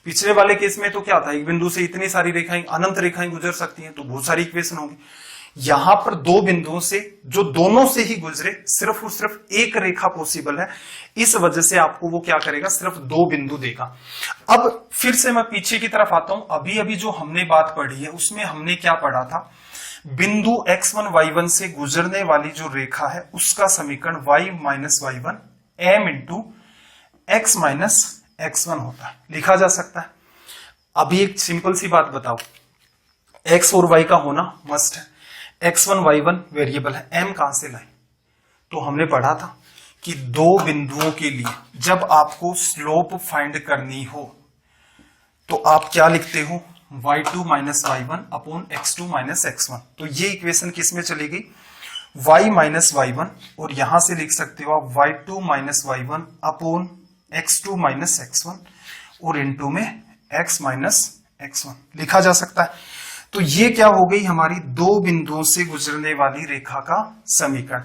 पिछले वाले केस में तो क्या था, एक बिंदु से इतनी सारी रेखाएं, अनंत रेखाएं गुजर सकती हैं, तो बहुत सारी इक्वेशन होंगी। यहां पर 2 बिंदुओं से जो दोनों से ही गुजरे, सिर्फ और सिर्फ एक रेखा पॉसिबल है, इस वजह से आपको वो क्या करेगा, सिर्फ 2 बिंदु देगा। अब फिर से मैं पीछे की तरफ आता हूं। अभी अभी जो हमने बात पढ़ी है उसमें हमने क्या पढ़ा था, बिंदु x1 y1 से गुजरने वाली जो रेखा है उसका समीकरण y minus y1 m into x minus x1 होता है, लिखा जा सकता है। अभी एक सिंपल सी बात बताओ, x और y का होना मस्ट है, x1 y1 वेरिएबल है, m कहां से लाए? तो हमने पढ़ा था कि 2 बिंदुओं के लिए जब आपको स्लोप फाइंड करनी हो तो आप क्या लिखते हो, y2 minus y1 upon x2 minus x1। तो ये इक्वेशन किस में चली गई, y माइनस y1, और यहां से लिख सकते हो आप y2 minus y1 upon x2 minus x1, और इनटू में x माइनस x1 लिखा जा सकता है। तो ये क्या हो गई, हमारी 2 बिंदुओं से गुजरने वाली रेखा का समीकरण।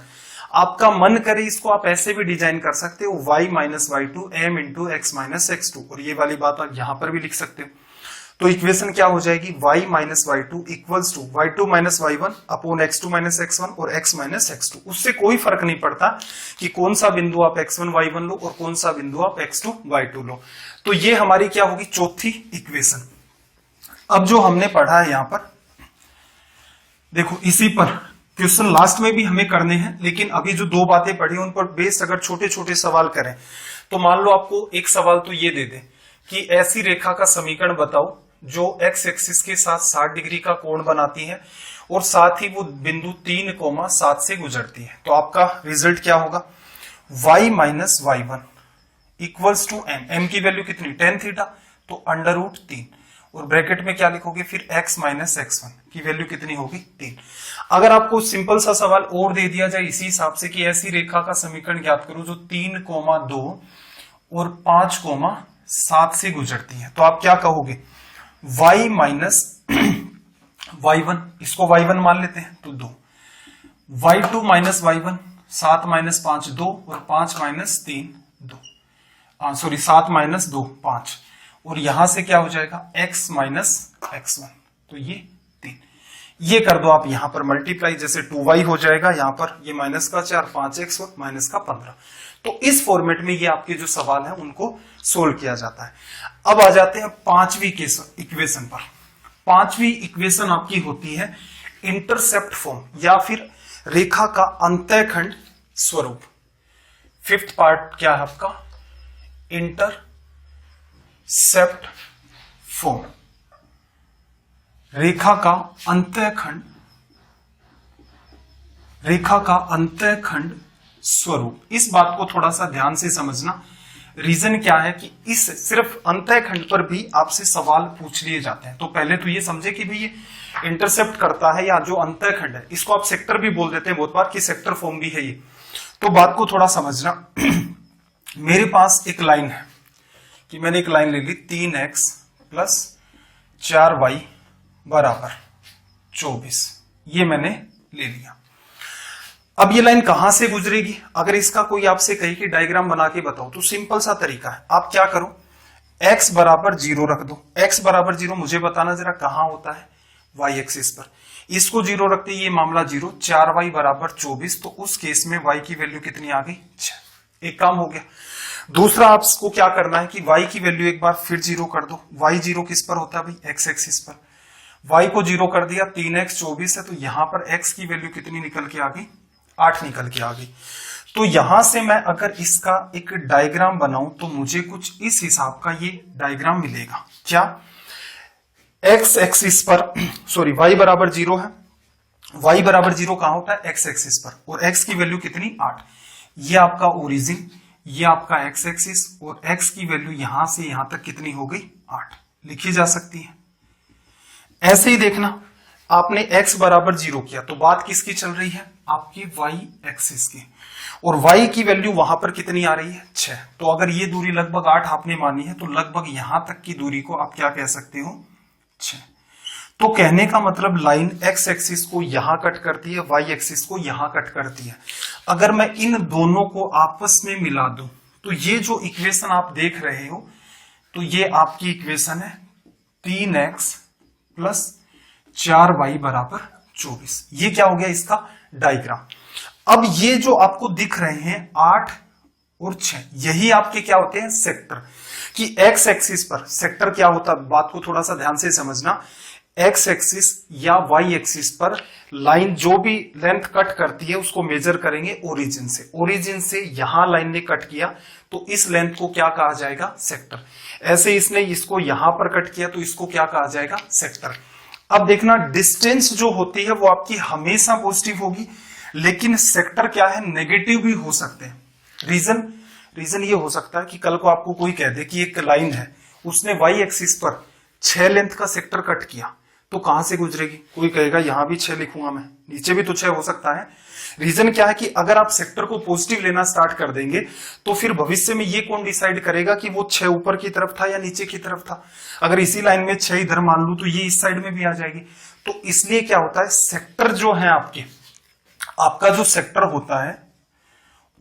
आपका मन करे इसको आप ऐसे भी डिजाइन कर सकते हो, y minus y2 m into x minus x2, और ये वाली बात आप यहां पर भी लिख सकते हो। तो इक्वेशन क्या हो जाएगी, y minus y2 equals to y2 minus y1 upon x2 minus x1 और x माइनस x2। उससे कोई फर्क नहीं पड़ता कि कौन सा बिंदु आप x1 y1 लो और कौन सा बिंदु आप x2 y2 लो। तो ये हमारी क्या होगी, चौथी इक्वेशन। अब जो हमने पढ़ा है यहां पर देखो, इसी पर क्वेश्चन लास्ट में भी हमें करने हैं, लेकिन अभी जो 2 बातें पढ़ी उन पर बेस्ड अगर छोटे छोटे सवाल करें तो मान लो आपको एक सवाल तो ये दे दे कि ऐसी रेखा का समीकरण बताओ जो x एक्सिस के साथ 60 डिग्री का कोण बनाती है और साथ ही वो बिंदु 3,7 से गुजरती है। तो आपका रिजल्ट क्या होगा, y minus y1 equals to m की वैल्यू कितनी, tan थीटा, तो अंडर रूट 3, और ब्रैकेट में क्या लिखोगे फिर x माइनस x1 की वैल्यू कितनी होगी, 3। अगर आपको सिंपल सा सवाल और दे दिया जाए इसी हिसाब से कि ऐसी रेखा का समीकरण ज्ञात करो जो 3,2 और 5,7 से गुजरती है, तो आप क्या कहोगे, y माइनस y1, इसको y1 मान लेते हैं तो 2, y2 माइनस y1, 7 माइनस 5 2 और 5 माइनस 3 2, सॉरी 7 माइनस 2 5, और यहां से क्या हो जाएगा x माइनस x1, तो ये 3। ये कर दो आप यहां पर मल्टीप्लाई, जैसे 2y हो जाएगा, यहां पर ये माइनस का 4, 5x और माइनस का 15। तो इस फॉर्मेट में ये आपके जो सवाल है उनको सोल्व किया जाता है। अब आ जाते हैं पांचवी इक्वेशन पर। पांचवी इक्वेशन आपकी होती है इंटरसेप्ट फॉर्म या फिर रेखा का अंतःखंड स्वरूप। फिफ्थ पार्ट क्या है आपका? इंटरसेप्ट फॉर्म, रेखा का अंतःखंड स्वरूप। इस बात को थोड़ा सा ध्यान से समझना। रीजन क्या है कि इस सिर्फ अंतःखंड पर भी आपसे सवाल पूछ लिए जाते हैं। तो पहले तो ये समझे कि भाई ये इंटरसेप्ट करता है या जो अंतःखंड है, इसको आप सेक्टर भी बोल देते हैं बहुत बार कि सेक्टर फॉर्म भी है ये। तो बात को थोड़ा समझना। मेरे पास एक लाइन है कि मैंने एक लाइन ले ली 3x प्लस 4y बराबर 24, ये मैंने ले लिया। अब ये लाइन कहां से गुजरेगी? अगर इसका कोई आपसे कहे कि डायग्राम बना के बताओ, तो सिंपल सा तरीका है, आप क्या करो, x बराबर 0 रख दो। x बराबर 0 मुझे बताना जरा कहां होता है? y एक्सिस पर। इसको 0 रखते ये मामला 0, 4y बराबर 24, तो उस केस में y की वैल्यू कितनी आ गई? 6। एक काम हो गया। दूसरा आपको क्या करना है कि y की वैल्यू एक बार फिर 0 कर दो। y 0 किस पर होता है भाई? x एक्सिस पर। y को 0 कर दिया, 3x 24 है, तो यहां पर x की वैल्यू कितनी निकल के आ गई? 8 निकल के आ गई। तो यहां से मैं अगर इसका एक डायग्राम बनाऊं तो मुझे कुछ इस हिसाब का ये डायग्राम मिलेगा। क्या? x एक्सिस पर, सॉरी y बराबर 0 है। y बराबर 0 कहां होता है? x एक्सिस पर। और x की वैल्यू कितनी? 8। ये आपका ओरिजिन, ये आपका x एक्सिस, और x की वैल्यू यहां से यहां तक कितनी हो गई? 8 लिखी जा सकती है। ऐसे ही देखना, आपने x बराबर 0 किया तो बात किसकी चल रही है? आपकी y एक्सिस की। और y की वैल्यू वहां पर कितनी आ रही है? 6। तो अगर ये दूरी लगभग 8 आपने मानी है, तो लगभग यहां तक की दूरी को आप क्या कह सकते हो? 6। तो कहने का मतलब लाइन x एक्सिस को यहां कट करती है, y एक्सिस को यहां कट करती है। अगर मैं इन दोनों को आपस में मिला दूं तो ये जो इक्वेशन आप देख रहे हो, तो ये आपकी इक्वेशन है 3x प्लस 4y बराबर 24। ये क्या हो गया? इसका डायग्राम। अब ये जो आपको दिख रहे हैं 8 और 6, यही आपके क्या होते हैं? सेक्टर। कि x एक्सिस पर सेक्टर क्या होता है? बात को थोड़ा सा ध्यान से समझना। x एक्सिस या y एक्सिस पर लाइन जो भी लेंथ कट करती है उसको मेजर करेंगे ओरिजिन से। ओरिजिन से यहां लाइन ने कट किया तो इस लेंथ को क्या कहा जाएगा? सेक्टर। ऐसे इसने इसको यहां पर कट किया तो इसको क्या कहा जाएगा? सेक्टर। अब देखना, डिस्टेंस जो होती है वो आपकी हमेशा पॉजिटिव होगी, लेकिन सेक्टर क्या है? नेगेटिव भी हो सकते हैं। रीजन ये हो सकता है कि कल को आपको कोई कह दे कि एक लाइन है, उसने y एक्सिस पर 6 लेंथ का सेक्टर कट किया, तो कहां से गुजरेगी? कोई कहेगा यहां भी 6 लिखूंगा मैं, नीचे भी तो 6 हो सकता है। रीजन क्या है कि अगर आप सेक्टर को पॉजिटिव लेना स्टार्ट कर देंगे तो फिर भविष्य में ये कौन डिसाइड करेगा कि वो 6 ऊपर की तरफ था या नीचे की तरफ था? अगर इसी लाइन में 6 इधर मान लू तो ये इस साइड में भी आ जाएगी। तो इसलिए क्या होता है, सेक्टर जो है आपका जो सेक्टर होता है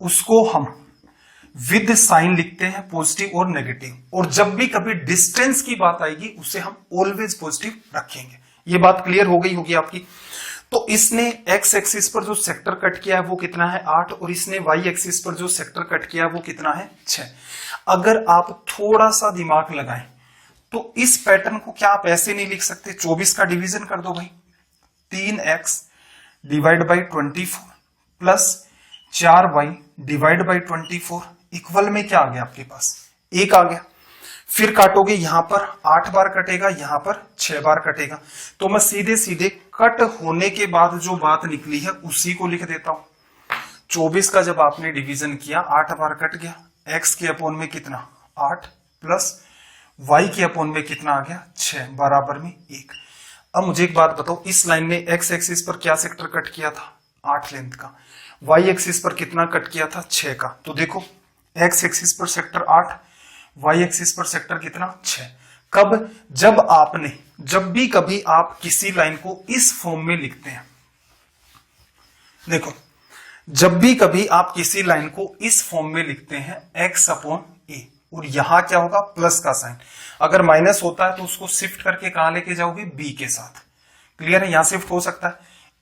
उसको हम विद साइन लिखते हैं, पॉजिटिव और नेगेटिव। और जब भी कभी डिस्टेंस की बात आएगी उसे हम ऑलवेज पॉजिटिव रखेंगे। ये बात क्लियर हो गई होगी आपकी। तो इसने x एक्सिस पर जो सेक्टर कट किया है वो कितना है? 8। और इसने y एक्सिस पर जो सेक्टर कट किया है वो कितना है? 6। अगर आप थोड़ा सा दिमाग लगाएं तो इस पैटर्न को क्या आप ऐसे नहीं लिख सकते? 24 का डिवीजन कर दो भाई, 3x divide by 24 plus 4y divide by 24 equal में क्या आ गया आपके पास? 1 आ गया। फिर काटोगे, यहां पर 8 बार कटेगा, यहां पर 6 बार कटेगा। तो मैं सीधे सीधे कट होने के बाद जो बात निकली है उसी को लिख देता हूं। 24 का जब आपने डिवीजन किया 8 बार कट गया, x के अपोन में कितना? 8 प्लस y के अपोन में कितना आ गया? 6 बराबर में 1। अब मुझे एक बात बताओ, इस लाइन ने x एक्सिस पर क्या सेक्टर कट किया था? 8 लेंथ का। y एक्सिस पर कितना कट किया था? 6 का। तो देखो x एक्सिस पर सेक्टर 8, y एक्सिस पर सेक्टर कितना? 6। कब? जब भी कभी आप किसी लाइन को इस फॉर्म में लिखते हैं, देखो जब भी कभी आप किसी लाइन को इस फॉर्म में लिखते हैं x अपॉन a, और यहां क्या होगा? प्लस का साइन। अगर माइनस होता है तो उसको शिफ्ट करके कहां लेके जाओगे? b के साथ। क्लियर है, यहां शिफ्ट हो सकता है,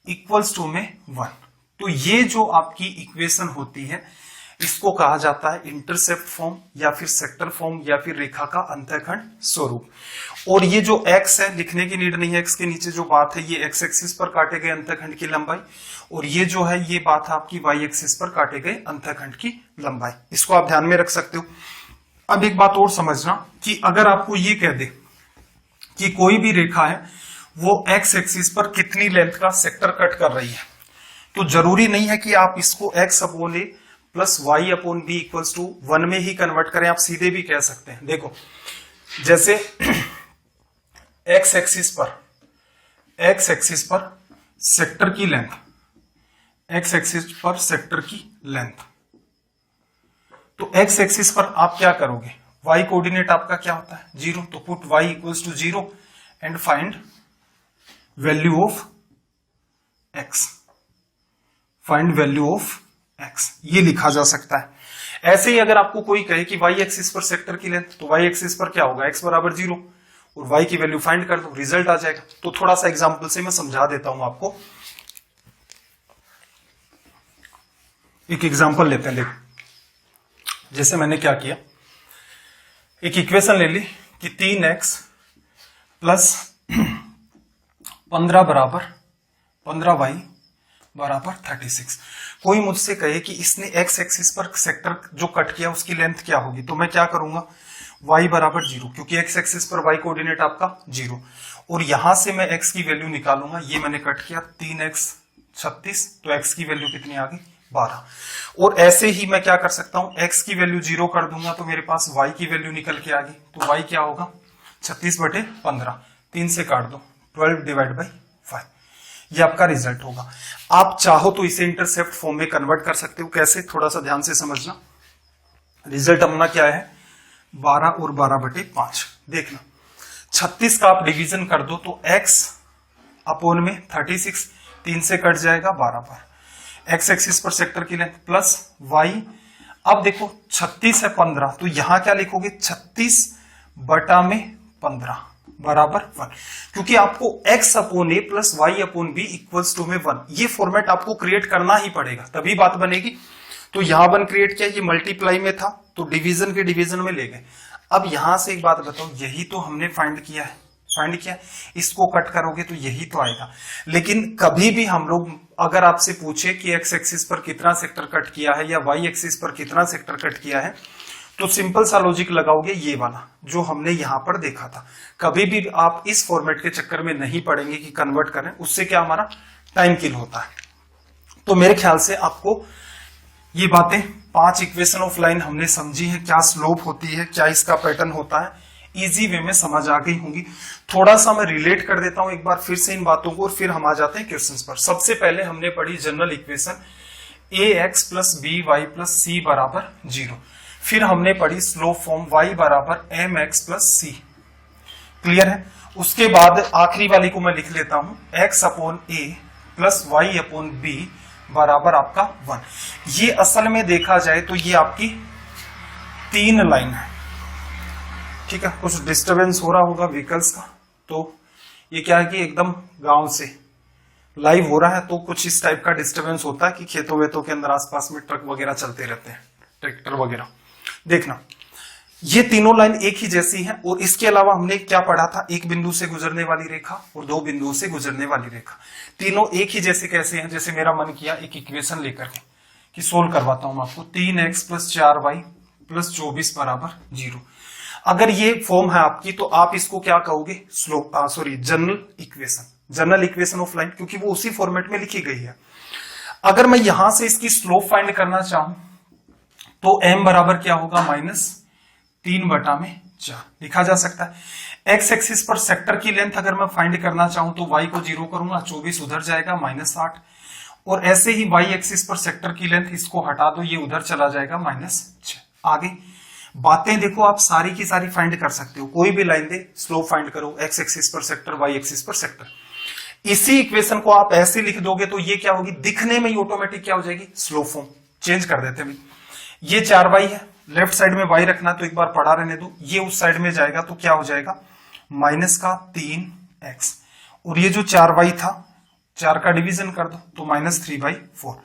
इक्वल्स टू में 1। तो ये जो आपकी इक्वेशन होती है इसको कहा जाता है इंटरसेप्ट फॉर्म या फिर सेक्टर फॉर्म या फिर रेखा का अंतःखंड स्वरूप। और ये जो x है लिखने की नीड नहीं है, x के नीचे जो बात है ये x एक्सिस पर काटे गए अंतःखंड की लंबाई, और ये जो है ये बात है आपकी y एक्सिस पर काटे गए अंतःखंड की लंबाई। इसको आप ध्यान में रख सकते हो। अब एक बात और समझना कि अगर आपको ये कह दे कि कोई भी रेखा है वो x एक्सिस पर कितनी लेंथ का सेक्टर कट कर रही है, तो जरूरी नहीं है कि आप इसको x upon a plus y upon b equals to 1 में ही कन्वर्ट करें, आप सीधे भी कह सकते हैं। देखो जैसे x एक्सिस पर सेक्टर की लेंथ, x एक्सिस पर सेक्टर की लेंथ, तो x एक्सिस पर आप क्या करोगे, y कोऑर्डिनेट आपका क्या होता है 0, तो put y equals to 0 and find value of x, find value of x, ये लिखा जा सकता है। ऐसे ही अगर आपको कोई कहे कि y एक्सिस पर सेक्टर की लेंथ, तो y एक्सिस पर क्या होगा x बराबर 0 और y की वैल्यू फाइंड कर दो, रिजल्ट आ जाएगा। तो थोड़ा सा एग्जांपल से मैं समझा देता हूं आपको। एक एग्जांपल लेते हैं, देखो जैसे मैंने क्या किया, एक इक्वेशन ले ली कि 3x प्लस 15 बराबर 15y बराबर 36। कोई मुझसे कहे कि इसने x एक्सिस पर सेक्टर जो कट किया उसकी लेंथ क्या होगी, तो मैं क्या करूंगा y बराबर 0, क्योंकि x एक्सिस पर y कोऑर्डिनेट आपका 0, और यहां से मैं x की वैल्यू निकालूंगा। ये मैंने कट किया 3x 36, तो x की वैल्यू कितनी आ गई 12। और ऐसे ही मैं क्या कर सकता हूं, x की वैल्यू 0 कर दूंगा तो मेरे पास y की वैल्यू निकल के आ गई, तो y क्या होगा 36/15, 3 से काट दो 12 डिवाइड बाई 5, ये आपका रिजल्ट होगा। आप चाहो तो इसे इंटरसेप्ट फॉर्म में कन्वर्ट कर सकते हो, कैसे थोड़ा सा ध्यान से समझना। रिजल्ट अपना क्या है 12 और 12/5, देखना 36 का आप डिवीजन कर दो तो x अपॉन में 36, 3 से कट जाएगा 12 पर, x एक्सिस पर सेक्टर की लेंथ प्लस y। अब देखो 36 है 15, तो यहां क्या लिखोगे 36/15 बराबर 1, क्योंकि आपको x upon a plus y upon b equals to में 1, ये फॉर्मेट आपको क्रिएट करना ही पड़ेगा तभी बात बनेगी। तो यहां 1 क्रिएट किया, ये मल्टीप्लाई में था तो डिवीजन के डिवीजन में ले गए। अब यहां से एक बात बताओ, यही तो हमने फाइंड किया है, इसको कट करोगे तो यही तो आएगा। लेकिन कभी भी हम लोग अगर आपसे पूछे कि x एक्सिस पर कितना सेक्टर कट किया है या y एक्सिस पर कितना सेक्टर कट किया है, तो सिंपल सा लॉजिक लगाओगे ये वाला जो हमने यहां पर देखा था। कभी भी आप इस फॉर्मेट के चक्कर में नहीं पड़ेंगे कि कन्वर्ट करें, उससे क्या हमारा टाइम किल होता है। तो मेरे ख्याल से आपको ये बातें 5 इक्वेशन ऑफ लाइन हमने समझी है, क्या स्लोप होती है, क्या इसका पैटर्न होता है, इजी वे में समझ आ गई होंगी। थोड़ा सा मैं रिलेट कर देता हूं एक बार फिर से इन बातों को और फिर हम आ जाते हैं क्वेश्चंस पर। सबसे पहले हमने पढ़ी general equation ax plus B Y plus C बराबर 0। फिर हमने पढ़ी स्लोप फॉर्म y बराबर mx प्लस सी, क्लियर है। उसके बाद आखिरी वाली को मैं लिख लेता हूं x upon a plus y upon b बराबर आपका 1। ये असल में देखा जाए तो ये आपकी 3 लाइन है, ठीक है। कुछ डिस्टरबेंस हो रहा होगा व्हीकल्स का, तो ये क्या है कि एकदम गांव से लाइव हो रहा है, तो कुछ इस टाइप का डिस्टरबेंस होता है कि खेतों वेतों के अंदर आसपास में ट्रक वगैरह चलते रहते हैं, ट्रैक्टर वगैरह। देखना ये तीनों लाइन एक ही जैसी है, और इसके अलावा हमने क्या पढ़ा था, एक बिंदु से गुजरने वाली रेखा और 2 बिंदुओं से गुजरने वाली रेखा, तीनों एक ही जैसे कैसे हैं। जैसे मेरा मन किया एक इक्वेशन लेकर के कि सोल्व करवाता हूं आपको, 3x प्लस 4y प्लस 24 बराबर 0। अगर ये फॉर्म है आपकी तो आप इसको क्या कहोगे, slope general equation of line, क्योंकि वो उसी फॉर्मेट में लिखी गई है। अगर मैं यहां से इसकी स्लोप फाइंड करना चाहूं तो m बराबर क्या होगा -3/4 लिखा जा सकता है। x एक्सिस पर सेक्टर की लेंथ अगर मैं फाइंड करना चाहूं तो y को 0 करूंगा, 24 उधर जाएगा -8, और ऐसे ही y एक्सिस पर सेक्टर की लेंथ इसको हटा दो, ये उधर चला जाएगा -6। आगे बातें देखो आप सारी की सारी फाइंड कर सकते हो, कोई भी लाइन दे स्लोप फाइंड करो, x एक्सिस पर सेक्टर, y एक्सिस पर सेक्टर। इसी इक्वेशन को आप ऐसे लिख दोगे तो ये क्या होगी, दिखने में ही ऑटोमेटिक क्या हो जाएगी, स्लोप फॉर्म। चेंज कर देते हैं, ये 4y है, लेफ्ट साइड में y रखना तो एक बार पढ़ा रहने दो, ये उस साइड में जाएगा तो क्या हो जाएगा -3x, और ये जो 4y था 4 का डिवीजन कर दो तो -3/4।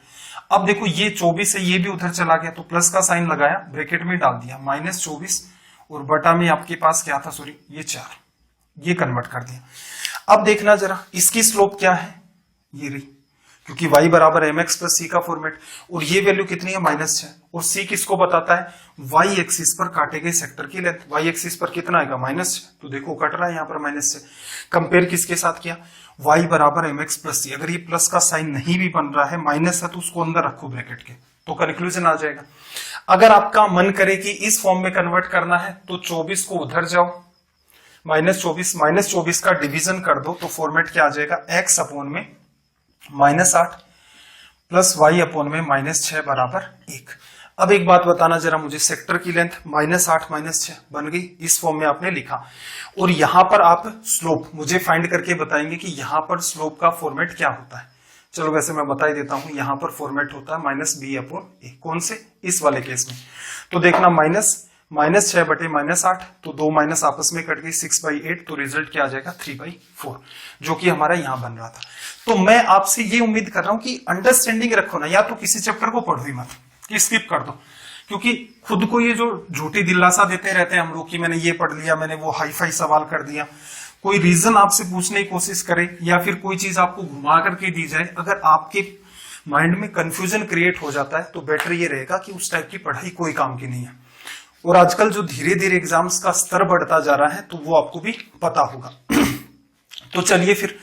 अब देखो ये 24 है, ये भी उधर चला गया तो प्लस का साइन लगाया, ब्रैकेट में डाल दिया -24 और बटा में आपके पास क्या था, सॉरी ये 4, ये कन्वर्ट कर दिया। अब देखना जरा इसकी स्लोप क्या है, ये रही, क्योंकि y बराबर mx प्लस c का फॉर्मेट, और ये वैल्यू कितनी है -6, और c किसको बताता है, y एक्सिस पर काटे गए सेक्टर की लेंथ। y एक्सिस पर कितना आएगा -6, तो देखो कट रहा है यहाँ पर -6। कंपेयर किसके साथ किया, y बराबर mx प्लस c। अगर ये प्लस का साइन नहीं भी बन रहा है, माइनस है, तो उसको अंदर रखो ब्रैकेट के, तो कंक्लूजन आ जाएगा। अगर आपका मन करे कि इस फॉर्म में कन्वर्ट करना है तो 24 को उधर जाओ, -24 का डिवीजन कर दो तो फॉर्मेट क्या आ जाएगा, x अपॉन में -8 प्लस y अपॉन में -6 बराबर 1। अब एक बात बताना जरा मुझे, सेक्टर की लेंथ -8 -6 बन गई, इस फॉर्म में आपने लिखा, और यहां पर आप स्लोप मुझे फाइंड करके बताएंगे कि यहां पर स्लोप का फॉर्मेट क्या होता है। चलो वैसे मैं बता ही देता हूं, यहां पर फॉर्मेट होता है -b/a। कौन से, इस वाले केस में, तो देखना -6 बटे -8, तो 2 माइनस आपस में कट गई, 6/8, तो रिजल्ट क्या आ जाएगा 3/4, जो कि हमारा यहां बन रहा था। तो मैं आपसे ये उम्मीद कर रहा हूं कि अंडरस्टैंडिंग रखो ना, या तो किसी चैप्टर को पढ़ो ही मत, कि स्किप कर दो, क्योंकि खुद को ये जो झूठी दिलासा देते रहते हैं हम लोग कि मैंने ये पढ़ लिया, मैंने वो हाई फाई सवाल कर दिया, कोई रीजन आपसे पूछने की कोशिश करे या फिर कोई चीज आपको घुमा करके दी जाए, अगर आपके माइंड में कंफ्यूजन क्रिएट हो जाता है तो बेटर ये रहेगा कि उस टाइप की पढ़ाई कोई काम की नहीं है। और आजकल जो धीरे धीरे एग्जाम्स का स्तर बढ़ता जा रहा है तो वो आपको भी पता होगा। तो चलिए फिर,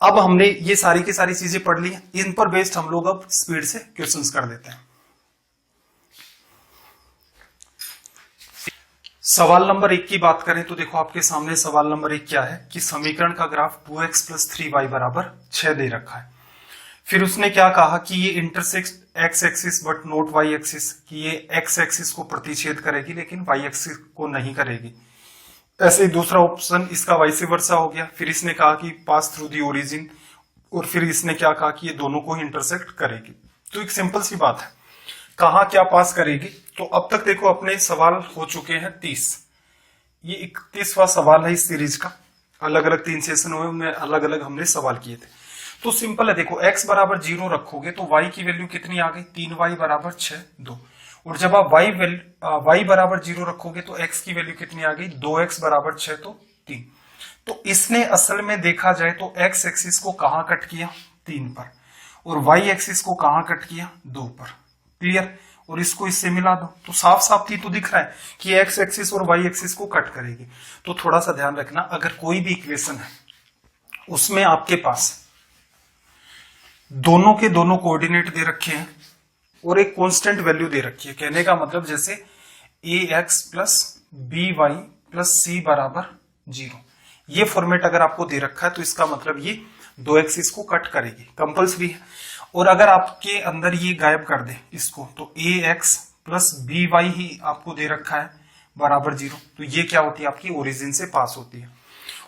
अब हमने ये सारी की सारी चीजें पढ़ ली, इन पर बेस्ड हम लोग अब स्पीड से क्वेश्चंस कर देते हैं। सवाल नंबर 1 की बात करें तो देखो आपके सामने सवाल नंबर 1 क्या है कि समीकरण का ग्राफ 2x प्लस 3y बराबर 6 दे रखा है। फिर उसने क्या कहा कि ये intersect x axis but not y axis, कि ये x एक्सिस को प्रतिच्छेद करेगी लेकिन y एक्सिस को नहीं करेगी। ऐसे ही दूसरा ऑप्शन इसका वाइस वर्सा हो गया। फिर इसने कहा कि पास थ्रू दी ओरिजिन, और फिर इसने क्या कहा कि ये दोनों को ही इंटरसेक्ट करेगी। तो एक सिंपल सी बात है, कहा क्या पास करेगी। तो अब तक देखो अपने सवाल हो चुके हैं 30, ये 31वां सवाल है इस सीरीज का। अलग अलग 3 सेशन हुए, उनमें अलग अलग हमने सवाल किए थे। तो सिंपल है, देखो x बराबर 0 रखोगे तो y की वैल्यू कितनी आ गई, 3y बराबर 6 2, और जब आप y बराबर 0 रखोगे तो x की वैल्यू कितनी आ गई, 2x बराबर 6 तो 3। तो इसने असल में देखा जाए तो x एक्सिस को कहां कट किया, 3 पर, और y एक्सिस को कहां कट किया, 2 पर। क्लियर, और इसको इससे मिला दो तो साफ साफ तो दिख रहा है कि x एक्सिस और y एक्सिस को कट करेगी। तो थोड़ा सा ध्यान रखना, अगर कोई भी इक्वेशन है उसमें आपके पास दोनों के दोनों कोऑर्डिनेट दे रखे हैं और एक कांस्टेंट वैल्यू दे रखी है, कहने का मतलब जैसे ax plus by plus c बराबर 0, ये फॉर्मेट अगर आपको दे रखा है तो इसका मतलब ये 2 एक्सिस को कट करेगी, कंपल्सरी है। और अगर आपके अंदर ये गायब कर दे इसको, तो ax प्लस by ही आपको दे रखा है बराबर 0, तो ये क्या होती है, आपकी ओरिजिन से पास होती है।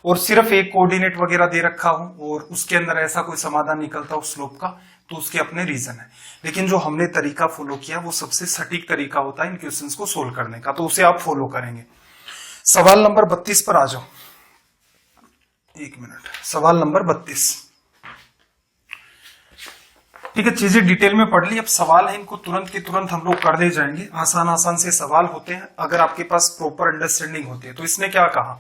और सिर्फ एक कोऑर्डिनेट वगैरह दे रखा हो और उसके अंदर ऐसा कोई समाधान निकलता हो स्लोप का, तो उसके अपने रीजन है। लेकिन जो हमने तरीका फॉलो किया वो सबसे सटीक तरीका होता है इन क्वेश्चंस को सोल्व करने का, तो उसे आप फॉलो करेंगे। सवाल नंबर 32 पर आ जाओ, 1 मिनट। सवाल नंबर 32, ठीक है, चीजें डिटेल में पढ़ ली। अब सवाल है, इनको तुरंत के तुरंत हम लोग कर दे जाएंगे। आसान आसान से सवाल होते हैं अगर आपके पास प्रॉपर अंडरस्टैंडिंग होती है। तो इसने क्या कहा,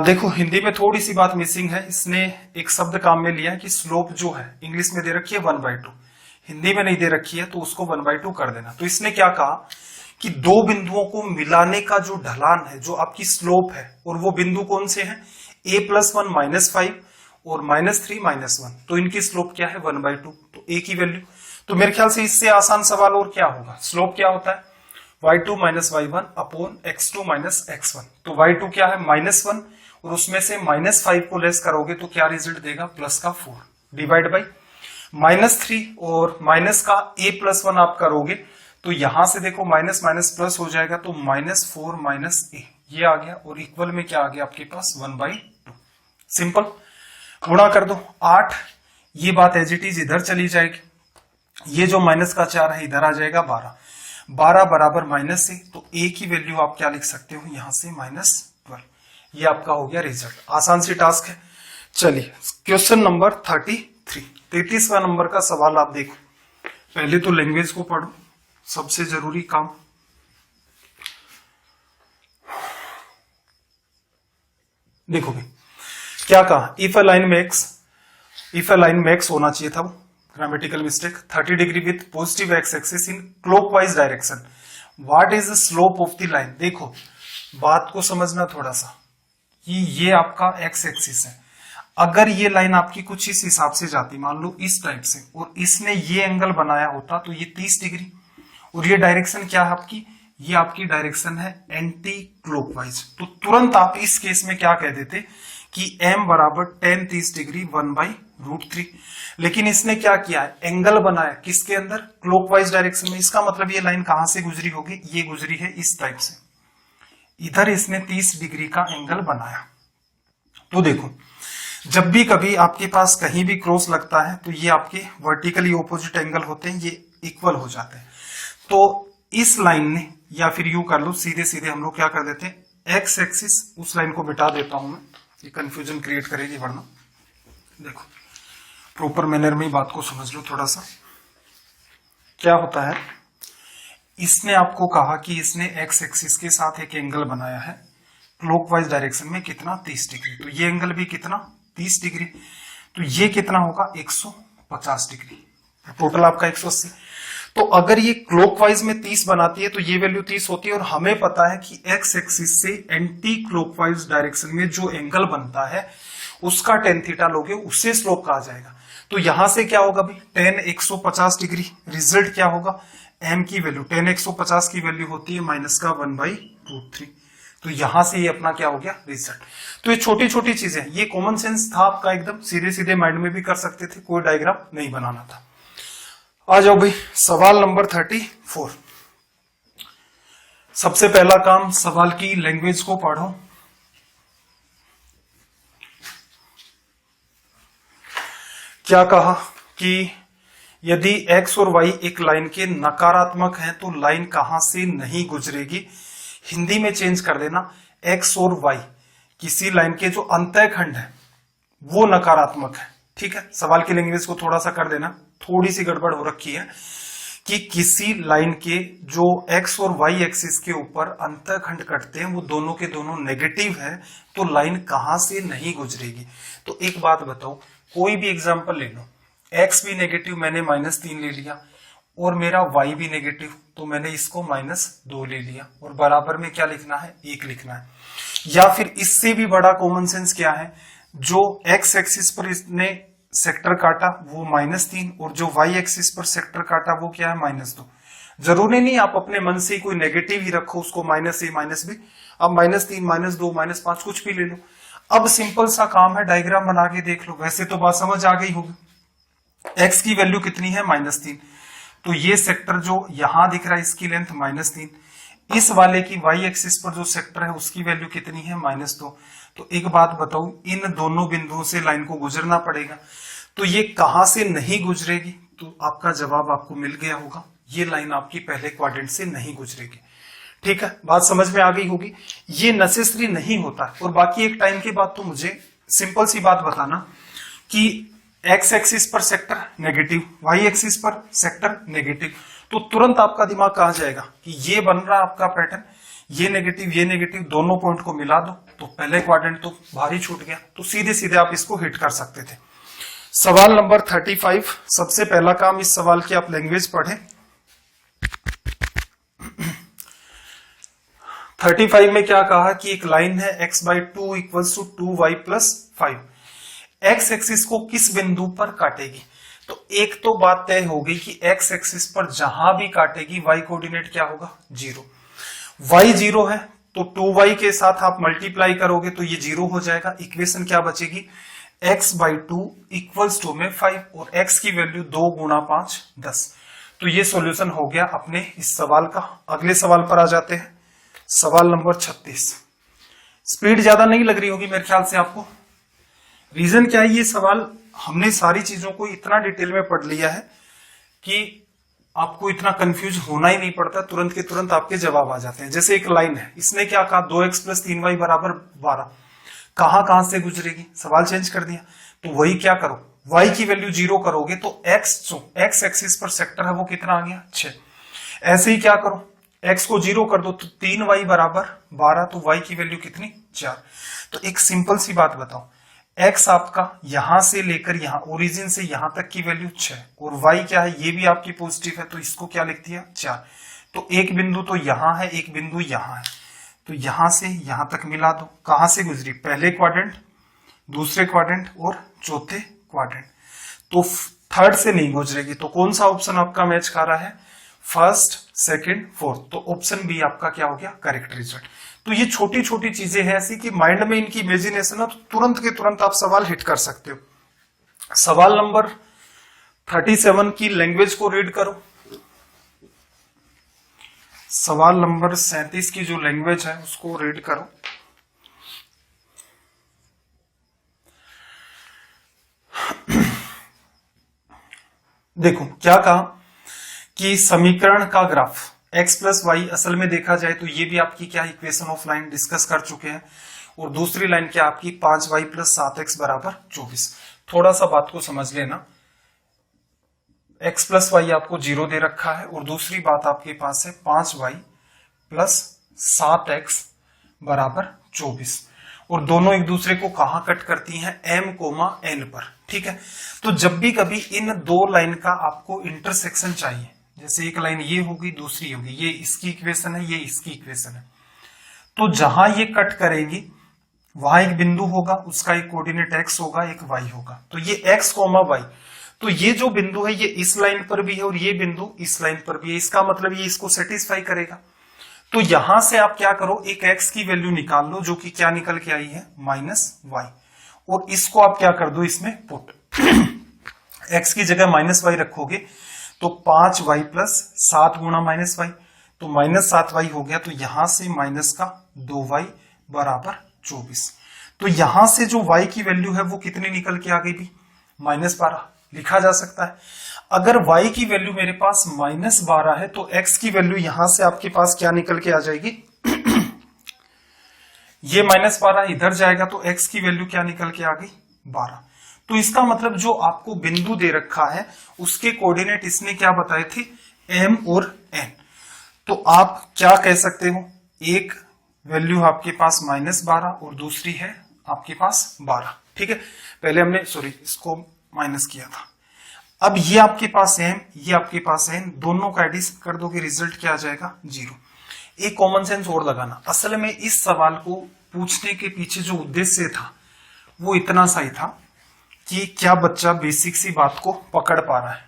देखो हिंदी में थोड़ी सी बात मिसिंग है, इसने एक शब्द काम में लिया है कि स्लोप जो है इंग्लिश में दे रखी है 1/2, हिंदी में नहीं दे रखी है तो उसको 1/2 कर देना। तो इसने क्या कहा कि दो बिंदुओं को मिलाने का जो ढलान है, जो आपकी स्लोप है, और वो बिंदु कौन से हैं, a+1 -5 और -3 -1, तो इनकी स्लोप क्या है 1/2, तो a की वैल्यू। तो मेरे ख्याल से इससे आसान सवाल और क्या होगा, स्लोप क्या होता है y2 - y1 upon x2 - x1। तो y2 क्या है -1, और उसमें से -5 को लेस करोगे तो क्या रिजल्ट देगा, प्लस का 4 डिवाइड बाई -3, और माइनस का a+1 आप करोगे तो यहां से देखो माइनस माइनस प्लस हो जाएगा, तो -4 - a ये आ गया, और इक्वल में क्या आ गया आपके पास 1/2। सिंपल, गुणा कर दो 8, ये बात एज इट इज इधर चली जाएगी, ये जो माइनस का 4 है इधर आ जाएगा 12 बराबर -से, तो a की वैल्यू आप क्या लिख सकते हो यहां से -12। ये आपका हो गया रिजल्ट। आसान सी टास्क है। चलिए क्वेश्चन नंबर 33वां नंबर का सवाल आप देखो। पहले तो लैंग्वेज को पढ़ो, सबसे जरूरी काम। देखो भाई क्या कहा, इफ अ लाइन मैक्स होना चाहिए था, grammatical mistake. 30 degree with positive x axis in clockwise direction, what is the slope of the line. देखो बात को समझना थोड़ा सा, कि ये आपका एक्स एक्सिस है, अगर ये लाइन आपकी कुछ इस हिसाब से जाती, मान लो इस टाइप से, और इसने ये एंगल बनाया होता तो ये 30 डिग्री, और ये डायरेक्शन क्या है आपकी, ये आपकी डायरेक्शन है एंटी क्लॉकवाइज। तो तुरंत आप इस केस में क्या कह देते कि m बराबर tan 30 डिग्री 1/√3। लेकिन इसने क्या किया है, एंगल बनाया किसके अंदर, क्लॉकवाइज डायरेक्शन में। इसका मतलब ये लाइन कहां से गुजरी होगी, ये गुजरी है इस टाइप से, इधर इसने 30 डिग्री का एंगल बनाया। तो देखो जब भी कभी आपके पास कहीं भी क्रॉस लगता है तो ये आपके वर्टिकली ऑपोजिट एंगल होते हैं, ये इक्वल हो जाते हैं। तो इस लाइन ने, या फिर यू कर लो सीधे सीधे हम लोग क्या कर देते हैं, एक्स एक्सिस, उस लाइन को मिटा देता हूं मैं, ये कंफ्यूजन क्रिएट करेगी वरना। देखो प्रॉपर मैनर में ही बात को समझ लो थोड़ा सा। क्या होता है, इसने आपको कहा कि इसने एक्स एक्सिस के साथ एक एंगल बनाया है क्लॉकवाइज डायरेक्शन में, कितना 30 डिग्री। तो ये एंगल भी कितना 30 डिग्री, तो ये कितना होगा 150 डिग्री, टोटल आपका 180। तो अगर ये क्लॉकवाइज में 30 बनाती है तो ये वैल्यू 30 होती है, और हमें पता है कि एक्स एक्सिस से एंटी क्लॉकवाइज डायरेक्शन में जो एंगल बनता है उसका tan थीटा लोगे, उससे स्लोप कहा जाएगा। तो यहां से क्या होगा भाई, tan 150 डिग्री, रिजल्ट क्या होगा, m की वैल्यू, tan 150 की वैल्यू होती है माइनस का 1/√3। तो यहां से ये अपना क्या हो गया, रिजल्ट। तो ये छोटी छोटी चीजें, ये कॉमन सेंस था आपका, एकदम सीधे सीधे माइंड में भी कर सकते थे, कोई डायग्राम नहीं बनाना था। आ जाओ भाई सवाल नंबर 34। सबसे पहला काम, सवाल की लैंग्वेज को पढ़ो। क्या कहा कि यदि x और y एक लाइन के नकारात्मक हैं तो लाइन कहां से नहीं गुजरेगी। हिंदी में चेंज कर देना, x और y किसी लाइन के जो अंतःखंड है वो नकारात्मक है, ठीक है। सवाल की लैंग्वेज को थोड़ा सा कर देना, थोड़ी सी गड़बड़ हो रखी है कि किसी लाइन के जो x और y एक्सिस के ऊपर अंतःखंड कटते हैं वो दोनों के दोनों नेगेटिव है, तो लाइन कहां से नहीं गुजरेगी। तो एक बात बताओ, कोई भी एग्जांपल ले लो, x भी नेगेटिव मैंने -3 ले लिया, और मेरा y भी नेगेटिव तो मैंने इसको -2 ले लिया, और बराबर में क्या लिखना है, 1 लिखना है। या फिर इससे भी बड़ा कॉमन सेंस क्या है, जो x एक्सिस पर इसने सेक्टर काटा वो -3, और जो y एक्सिस पर सेक्टर काटा वो क्या है, -2। जरूरी नहीं आप अपने मन से कोई नेगेटिव ही रखो, उसको -a -b, अब -3 -2 -5 कुछ भी ले लो। अब सिंपल सा काम है, डायग्राम बना के देख लो, वैसे तो बात समझ आ गई होगी। x की वैल्यू कितनी है, -3, तो ये सेक्टर जो यहां दिख रहा है इसकी लेंथ -3, इस वाले की y एक्सिस पर जो सेक्टर है उसकी वैल्यू कितनी है, -2। तो एक बात बताओ, इन दोनों बिंदुओं से लाइन को गुजरना पड़ेगा, तो ये कहां से नहीं गुजरेगी, तो आपका जवाब आपको मिल गया होगा, ये लाइन आपकी पहले क्वाड्रेंट से नहीं गुजरेगी। ठीक है, बात समझ में आ गई होगी। ये नेसेसरी नहीं होता। और बाकी एक टाइम के बाद तो मुझे सिंपल सी बात बताना कि एक्स एक्सिस पर सेक्टर नेगेटिव, वाई एक्सिस पर सेक्टर नेगेटिव, तो तुरंत आपका दिमाग कहां जाएगा कि ये बन रहा आपका पैटर्न, ये नेगेटिव दोनों पॉइंट को मिला दो, तो पहले क्वाड्रेंट तो भारी छूट गया, तो सीधे सीधे आप इसको हिट कर सकते थे। सवाल नंबर 35, सबसे पहला काम इस सवाल की आप लैंग्वेज पढ़ें। 35 में क्या कहा कि एक लाइन है x/2 = 2y + 5, एक्स एक्सिस को किस बिंदु पर काटेगी। तो एक तो बात तय होगी कि एक्स एक्सिस पर जहां भी काटेगी y कोऑर्डिनेट क्या होगा, 0। y 0 है तो 2y के साथ आप मल्टीप्लाई करोगे तो ये 0 हो जाएगा। इक्वेशन क्या बचेगी, x/2 = में 5, और x की वैल्यू 2 × 5 10। तो ये सॉल्यूशन हो गया अपने इस सवाल का। अगले सवाल पर आ जाते हैं, सवाल नंबर 36। स्पीड ज्यादा नहीं लग रही होगी मेरे ख्याल से आपको। रीजन क्या है, ये सवाल हमने सारी चीजों को इतना डिटेल में पढ़ लिया है कि आपको इतना कंफ्यूज होना ही नहीं पड़ता, तुरंत के तुरंत आपके जवाब आ जाते हैं। जैसे एक लाइन है, इसने क्या कहा, 2x + 3y = 12, कहां कहां से गुजरेगी, सवाल चेंज कर दिया। तो वही क्या करो, y की वैल्यू 0 करोगे तो x जो x एक्सिस पर सेक्टर है वो कितना आ गया 6। ऐसे ही क्या करो, x को 0 कर दो तो 3y बराबर 12, तो y की वैल्यू कितनी 4। तो एक सिंपल सी बात बताओ, x आपका यहां से लेकर यहां ओरिजिन से यहां तक की वैल्यू 6 और y क्या है, ये भी आपकी पॉजिटिव है, तो इसको क्या लिख दिया 4। तो एक बिंदु तो यहां है, एक बिंदु यहां है, तो यहां से यहां तक मिला दो। कहां से गुजरी, पहले क्वाड्रेंट, दूसरे क्वाड्रेंट और चौथे क्वाड्रेंट। तो थर्ड से नहीं गुजरेगी, तो कौन सा ऑप्शन आपका मैच कर रहा है, फर्स्ट, सेकंड, फोर्थ। तो ऑप्शन बी आपका क्या हो गया करेक्ट रिजल्ट। तो ये छोटी छोटी चीजें हैं ऐसी कि माइंड में इनकी इमेजिनेशन है तो तुरंत के तुरंत आप सवाल हिट कर सकते हो। सवाल नंबर 37 की लैंग्वेज को रीड करो। सवाल नंबर 37 की जो लैंग्वेज है उसको रीड करो। देखो क्या कहा कि समीकरण का ग्राफ x प्लस वाई, असल में देखा जाए तो ये भी आपकी क्या इक्वेशन ऑफ लाइन डिस्कस कर चुके हैं, और दूसरी लाइन क्या आपकी 5y प्लस 7x बराबर 24। थोड़ा सा बात को समझ लेना, x प्लस वाई आपको 0 दे रखा है और दूसरी बात आपके पास है 5y प्लस 7x बराबर 24, और दोनों एक दूसरे को कहां कट करती हैं, m कोमा n पर। ठीक है, तो जब भी कभी इन दो लाइन का आपको इंटरसेक्शन चाहिए, जैसे एक लाइन ये होगी दूसरी होगी, ये इसकी इक्वेशन है ये इसकी इक्वेशन है, तो जहां ये कट करेंगी वहां एक बिंदु होगा, उसका एक कोऑर्डिनेट x होगा एक y होगा, तो ये x कोमा y, तो ये जो बिंदु है ये इस लाइन पर भी है और ये बिंदु इस लाइन पर भी है, इसका मतलब ये इसको सेटिस्फाई करेगा। तो यहां से आप क्या करो, एक x की वैल्यू निकाल लो जो कि क्या निकल के आई है -y, और इसको आप क्या कर दो इसमें पुट x की जगह -y रखोगे तो 5y प्लस 7 गुणा -y, तो -7y हो गया, तो यहां से माइनस का 2y बराबर 24। तो यहां से जो y की वैल्यू है वो कितनी निकल के आ गई भी, -12 लिखा जा सकता है। अगर y की वैल्यू मेरे पास -12 है तो x की वैल्यू यहां से आपके पास क्या निकल के आ जाएगी ये -12 इधर जाएगा तो x की वैल्यू क्या निकल के आ गई 12। तो इसका मतलब जो आपको बिंदु दे रखा है उसके कोऑर्डिनेट इसने क्या बताए थे, m और n। तो आप क्या कह सकते हो, एक वैल्यू आपके पास -12 और दूसरी है आपके पास 12। ठीक है, पहले हमने इसको माइनस किया था। अब ये आपके पास m, ये आपके पास n, दोनों का एडिशन कर दोगे रिजल्ट क्या आ जाएगा 0। एक कॉमन सेंस और लगाना, असल में इस सवाल को पूछने के पीछे जो उद्देश्य था वो इतना सा ही था कि क्या बच्चा बेसिक सी बात को पकड़ पा रहा है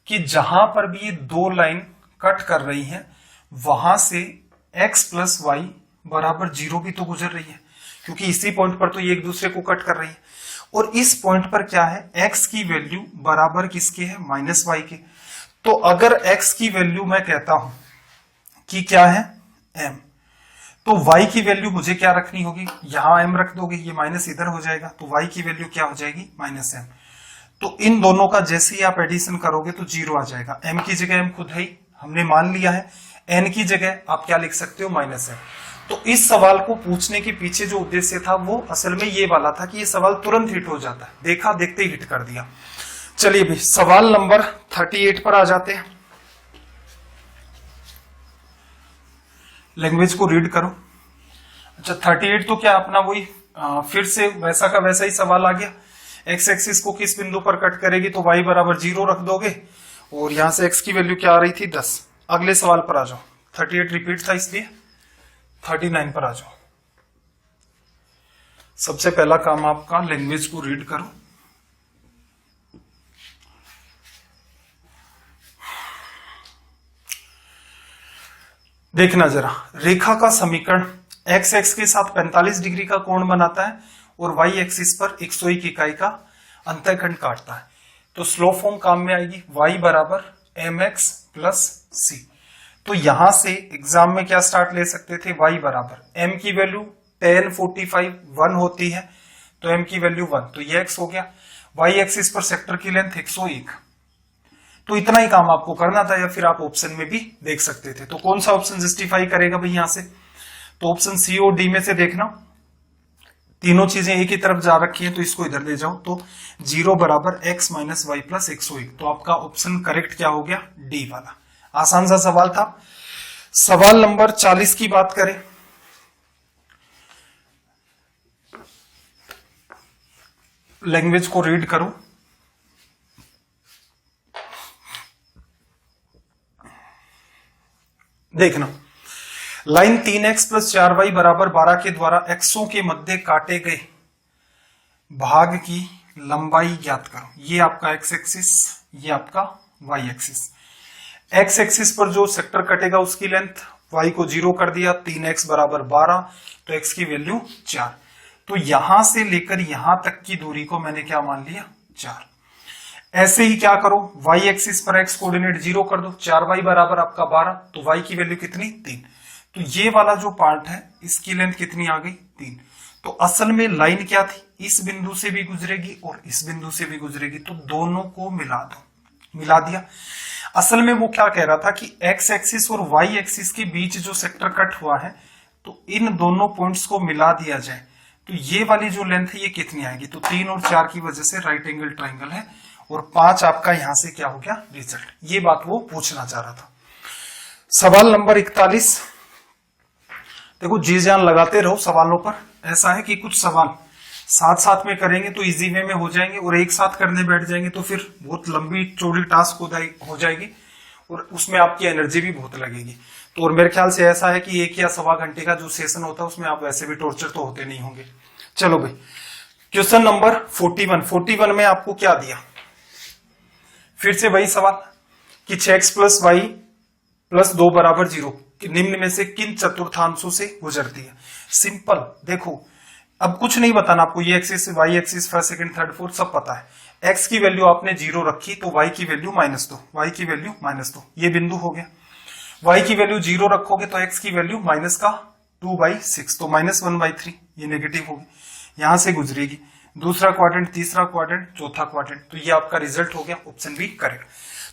कि जहां पर भी ये दो लाइन कट कर रही हैं वहां से x प्लस वाई बराबर 0 भी तो गुजर रही है, क्योंकि इसी पॉइंट पर तो ये एक दूसरे को कट कर रही है, और इस पॉइंट पर क्या है x की वैल्यू बराबर किसके है -y के। तो अगर x की वैल्यू मैं कहता हूं कि क्या है m, तो y की वैल्यू मुझे क्या रखनी होगी, यहां m रख दोगे, ये माइनस इधर हो जाएगा, तो y की वैल्यू क्या हो जाएगी -m। तो इन दोनों का जैसे ही आप एडिशन करोगे तो 0 आ जाएगा। m की जगह m खुद है ही हमने मान लिया है, n की जगह आप क्या लिख सकते हो -m। तो इस सवाल को पूछने के पीछे जो उद्देश्य था वो असल में ये वाला था कि ये सवाल तुरंत हिट हो जाता है, देखा देखते ही हिट कर दिया। चलिए भाई सवाल नंबर 38 पर आ जाते हैं। लैंग्वेज को रीड करो। अच्छा 38 तो क्या अपना वही फिर से वैसा का वैसा ही सवाल आ गया। एक्स एक्सिस को किस बिंदु पर कट करेगी, तो y बराबर 0 रख दोगे और यहां से x की वैल्यू क्या आ रही थी 10। अगले सवाल पर आ जाओ, 38 रिपीट था इसलिए 39 पर आ जाओ। सबसे पहला काम आपका लैंग्वेज को रीड करो। देखना जरा, रेखा का समीकरण x एक्स के साथ 45 डिग्री का कोण बनाता है और y एक्सिस पर 101 इकाई का अंतःखंड काटता है, तो स्लो फॉर्म काम में आएगी y बराबर mx प्लस c। तो यहां से एग्जाम में क्या स्टार्ट ले सकते थे, y बराबर m की वैल्यू 10, 45, 1 होती है, तो m की वैल्यू 1, तो ये x हो गया। y एक्सिस पर सेक्टर की लेंथ 101, तो इतना ही काम आपको करना था, या फिर आप ऑप्शन में भी देख सकते थे। तो कौन सा ऑप्शन जस्टिफाई करेगा भाई यहां से, तो ऑप्शन सी और डी में से देखना, तीनों चीजें एक ही तरफ जा रखी हैं तो इसको इधर ले जाओ, तो 0 बराबर x माइनस वाई प्लस 101। तो आपका ऑप्शन करेक्ट क्या हो गया, डी वाला। आसान सा सवाल था। सवाल नंबर 40 की बात करें, लैंग्वेज को रीड करो। देखना, लाइन 3x प्लस 4y बराबर 12 के द्वारा एक्सों के मध्य काटे गए भाग की लंबाई ज्ञात करो। ये आपका एक्स एक्सिस, ये आपका वाई एक्सिस। एक्स एक्सिस पर जो सेक्टर कटेगा उसकी लेंथ, y को 0 कर दिया, 3x बराबर 12, तो x की वैल्यू 4। तो यहां से लेकर यहां तक की दूरी को मैंने क्या मान लिया, 4। ऐसे ही क्या करो, y एक्सिस पर x कोऑर्डिनेट 0 कर दो, 4y बराबर आपका 12, तो y की वैल्यू कितनी, 3। तो ये वाला जो पार्ट है इसकी लेंथ कितनी आ गई, 3। तो असल में लाइन क्या थी, इस बिंदु से भी गुजरेगी और इस बिंदु से भी गुजरेगी, तो दोनों को मिला दो, मिला दिया। असल में वो क्या कह रहा था कि x एक्सिस और y एक्सिस के बीच जो सेक्टर कट हुआ है, तो इन दोनों पॉइंट्स को मिला दिया जाए तो ये वाली जो लेंथ है ये कितनी आएगी, तो 3 और 4 की वजह से राइट एंगल ट्राइंगल है, और 5 आपका यहां से क्या हो गया, रिजल्ट। ये बात वो पूछना चाह रहा था। सवाल नंबर 41, देखो जी जान लगाते रहो सवालों पर। ऐसा है कि कुछ सवाल साथ साथ में करेंगे तो इजी वे में हो जाएंगे, और एक साथ करने बैठ जाएंगे तो फिर बहुत लंबी चौड़ी टास्क हो जाएगी, और उसमें आपकी एनर्जी भी बहुत लगेगी। तो और मेरे ख्याल से ऐसा है कि 1 या सवा घंटे का जो सेशन होता है उसमें आप वैसे भी टॉर्चर तो होते नहीं होंगे। चलो भाई, क्वेश्चन नंबर 41 में आपको क्या दिया, फिर से वही सवाल कि 6x प्लस वाई प्लस 2 बराबर 0 निम्न में से किन चतुर्थांशों से गुजरती है। सिंपल, देखो अब कुछ नहीं बताना आपको, ये axis, y axis, first second third fourth सब पता है। x की वैल्यू आपने 0 रखी तो y की वैल्यू -2, y की वैल्यू -2, ये बिंदु हो गया। y की वैल्यू 0 रखोगे तो x की वैल्यू माइनस का 2/6, तो -1/3, ये नेगेटिव होगी, यहां से गुजरेगी। दूसरा क्वाड्रेंट, तीसरा क्वाड्रेंट, चौथा क्वाड्रेंट, तो ये आपका रिजल्ट हो गया, ऑप्शन बी करेक्ट।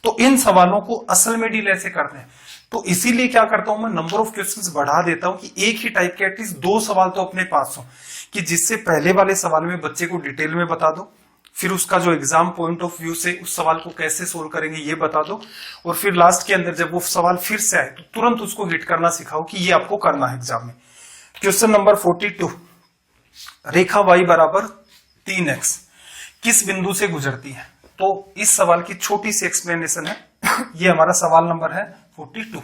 तो इन सवालों को असल में डील ऐसे करते हैं, तो इसीलिए क्या करता हूं मैं, नंबर ऑफ क्वेश्चंस बढ़ा देता हूं कि एक ही टाइप के एटलीस्ट 2 सवाल तो अपने पास हो, कि जिससे पहले वाले सवाल में बच्चे को डिटेल में बता दो, फिर उसका जो एग्जाम पॉइंट ऑफ व्यू से उस सवाल को कैसे सोल्व करेंगे ये बता दो, और फिर लास्ट के अंदर जब वो सवाल फिर से आए तो तुरंत उसको हिट करना सिखाओ कि ये आपको करना है एग्जाम में। क्वेश्चन नंबर 42, रेखा y बराबर 3x किस बिंदु से गुजरती है। तो इस सवाल की छोटी सी एक्सप्लेनेशन है ये हमारा सवाल नंबर है 42।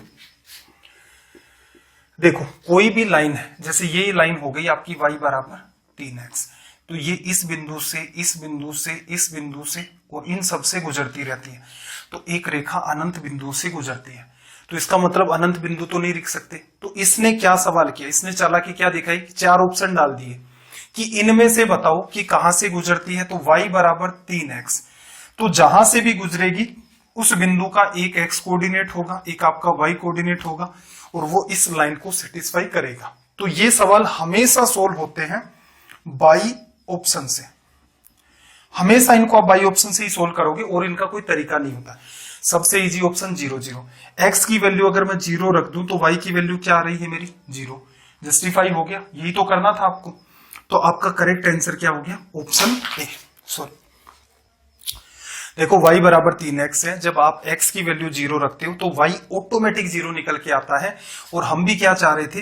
देखो कोई भी लाइन है, जैसे ये लाइन हो गई आपकी y बराबर 3x, तो ये इस बिंदु से इस बिंदु से इस बिंदु से और इन सब से गुजरती रहती है, तो एक रेखा अनंत बिंदु से गुजरती है। तो इसका मतलब अनंत बिंदु तो नहीं लिख सकते, तो इसने क्या सवाल किया, इसने चालाकी क्या दिखाई, 4 ऑप्शन डाल दिए कि इनमें से बताओ कि कहां से गुजरती है। तो y बराबर 3x, तो जहां से भी गुजरेगी उस बिंदु का एक x कोऑर्डिनेट होगा, एक आपका y कोऑर्डिनेट होगा, और वो इस लाइन को सेटिस्फाई करेगा। तो ये सवाल हमेशा सोल्व होते हैं बाई ऑप्शन से, हमेशा इनको आप बाई ऑप्शन से ही सोल्व करोगे, और इनका कोई तरीका नहीं होता। सबसे इजी ऑप्शन 0 0, x की वैल्यू अगर मैं 0 रख दूं तो y की वैल्यू क्या आ रही है मेरी 0, जस्टिफाई हो गया, यही तो करना था आपको। तो आपका करेक्ट आंसर क्या हो गया, ऑप्शन ए। सॉरी, देखो y बराबर 3x है, जब आप x की वैल्यू 0 रखते हो तो y ऑटोमेटिक 0 निकल के आता है, और हम भी क्या चाह रहे थे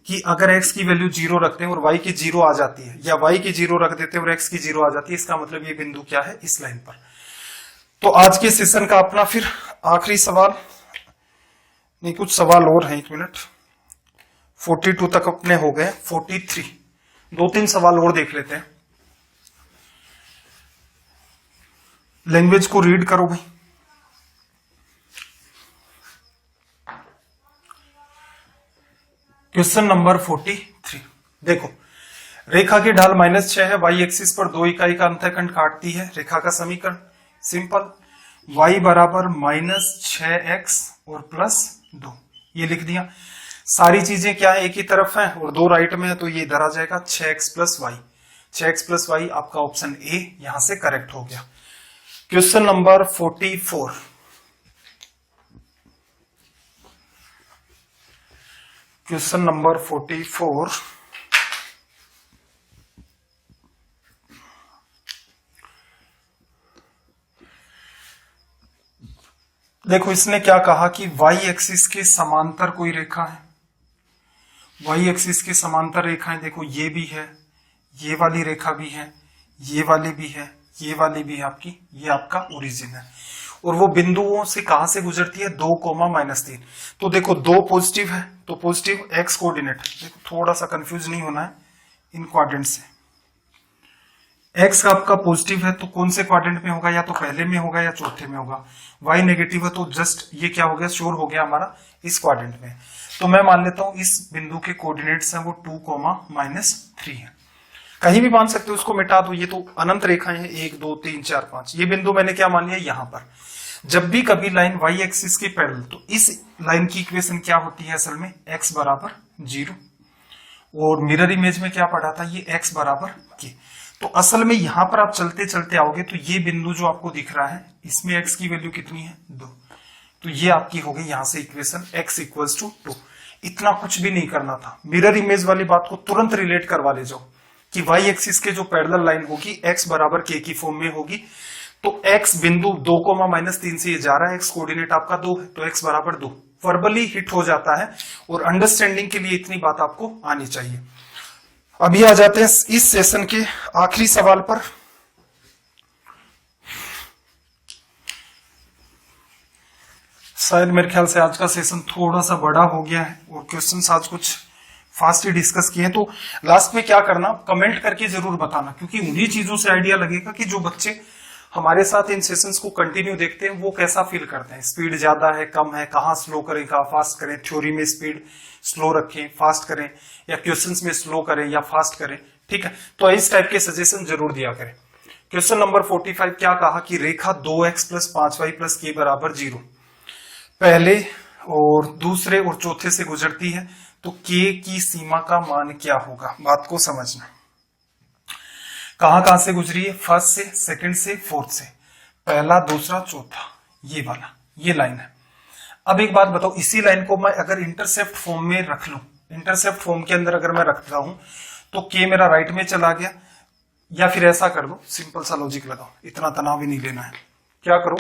कि अगर x की वैल्यू 0 रखते हैं और y की 0 आ जाती है, या y की 0 रख देते हैं और x की 0 आ जाती है, इसका मतलब ये बिंदु क्या है, इस लाइन पर। तो आज के सेशन का अपना फिर आखिरी सवाल, नहीं कुछ सवाल और हैं, 1 मिनट, 42 तक अपने हो गए, 43 2-3 सवाल और देख लेते हैं। लैंग्वेज को रीड करो भाई। क्वेश्चन नंबर 43, देखो रेखा की ढाल -6 है, y एक्सिस पर 2 इकाई का अंतःखंड काटती है। रेखा का समीकरण सिंपल, y बराबर -6x और +2, ये लिख दिया। सारी चीजें क्या है, एक ही तरफ है और 2 राइट में है, तो ये इधर आ जाएगा 6x + y, 6x + y आपका ऑप्शन ए यहां से करेक्ट हो गया। क्वेश्चन नंबर 44, क्वेश्चन नंबर 44, देखो इसने क्या कहा कि वाई एक्सिस के समांतर कोई रेखा है, वाई एक्सिस के समांतर रेखाएं देखो ये भी है, ये वाली रेखा भी है, ये वाली भी है, ये वाली भी है आपकी, ये आपका ओरिजिन है। और वो बिंदुओं से कहां से गुजरती है, 2, -3। तो देखो 2 पॉजिटिव है तो पॉजिटिव एक्स कोऑर्डिनेट, देखो थोड़ा सा कंफ्यूज नहीं होना है इन क्वाड्रेंट से। एक्स का आपका पॉजिटिव है तो कौन से क्वाड्रेंट में होगा, या तो पहले में होगा या चौथे में होगा। वाई नेगेटिव है तो जस्ट ये क्या हो गया, श्योर हो गया हमारा इस क्वाड्रेंट में। तो मैं मान लेता हूं इस बिंदु के कोऑर्डिनेट्स हैं वो 2, -3 है। कहीं भी मान सकते हो, उसको मिटा दो, ये तो अनंत रेखाएं हैं, 1 2 3 4 5। ये बिंदु मैंने क्या मान लिया यहां पर। जब भी कभी लाइन वाई एक्सिस के पैरेलल, तो इस लाइन की इक्वेशन क्या होती है असल में, x बराबर 0। और मिरर इमेज में क्या पढ़ा था, ये x बराबर k। तो असल में यहां पर आप चलते चलते आओगे तो ये बिंदु जो आपको दिख रहा है, इसमें x की वैल्यू कितनी है, 2। तो ये आपकी हो गई यहां से इक्वेशन x = 2। इतना कुछ भी नहीं करना था, मिरर इमेज वाली बात को तुरंत रिलेट करवा ले जाओ कि y एक्सिस के जो पैरेलल लाइन होगी x बराबर k की फॉर्म में होगी। तो x बिंदु 2, -3 से ये जा रहा है, x कोऑर्डिनेट आपका 2 है तो x बराबर 2 वर्बली हिट हो जाता है। और अंडरस्टैंडिंग के लिए इतनी बात आपको आनी चाहिए। अभी आ जाते हैं इस सेशन के आखिरी सवाल पर। शायद मेरे ख्याल से आज का सेशन थोड़ा सा बड़ा हो गया है और क्वेश्चंस आज कुछ फास्ट ही डिस्कस किए हैं। तो लास्ट में क्या करना, कमेंट करके जरूर बताना, क्योंकि उन्हीं चीजों से आइडिया लगेगा कि जो बच्चे हमारे साथ इन सेशंस को कंटिन्यू देखते हैं वो कैसा फील करते हैं। स्पीड ज्यादा है, कम है, कहाँ स्लो करें, कहाँ फास्ट करें, थ्योरी में स्पीड स्लो रखें, फास्ट करें, या क्वेश्चंस में स्लो करें या फास्ट करें। ठीक है, तो इस टाइप के सजेशन जरूर दिया करें। क्वेश्चन नंबर 45 क्या कहा कि रेखा 2x + 5y + k बराबर 0 पहले और दूसरे और चौथे से गुजरती है, तो k की सीमा का मान क्या होगा। बात को समझना, कहां से गुजरी है, फर्स्ट से, सेकंड से, फोर्थ से, पहला दूसरा चौथा, ये वाला, ये लाइन है। अब एक बात बताओ, इसी लाइन को मैं अगर इंटरसेप्ट फॉर्म में रख लूं, इंटरसेप्ट फॉर्म के अंदर अगर मैं रखता हूं तो k मेरा राइट में चला गया, या फिर ऐसा कर दो, सिंपल सा लॉजिक लगाओ, इतना तनाव भी नहीं लेना है। क्या करो,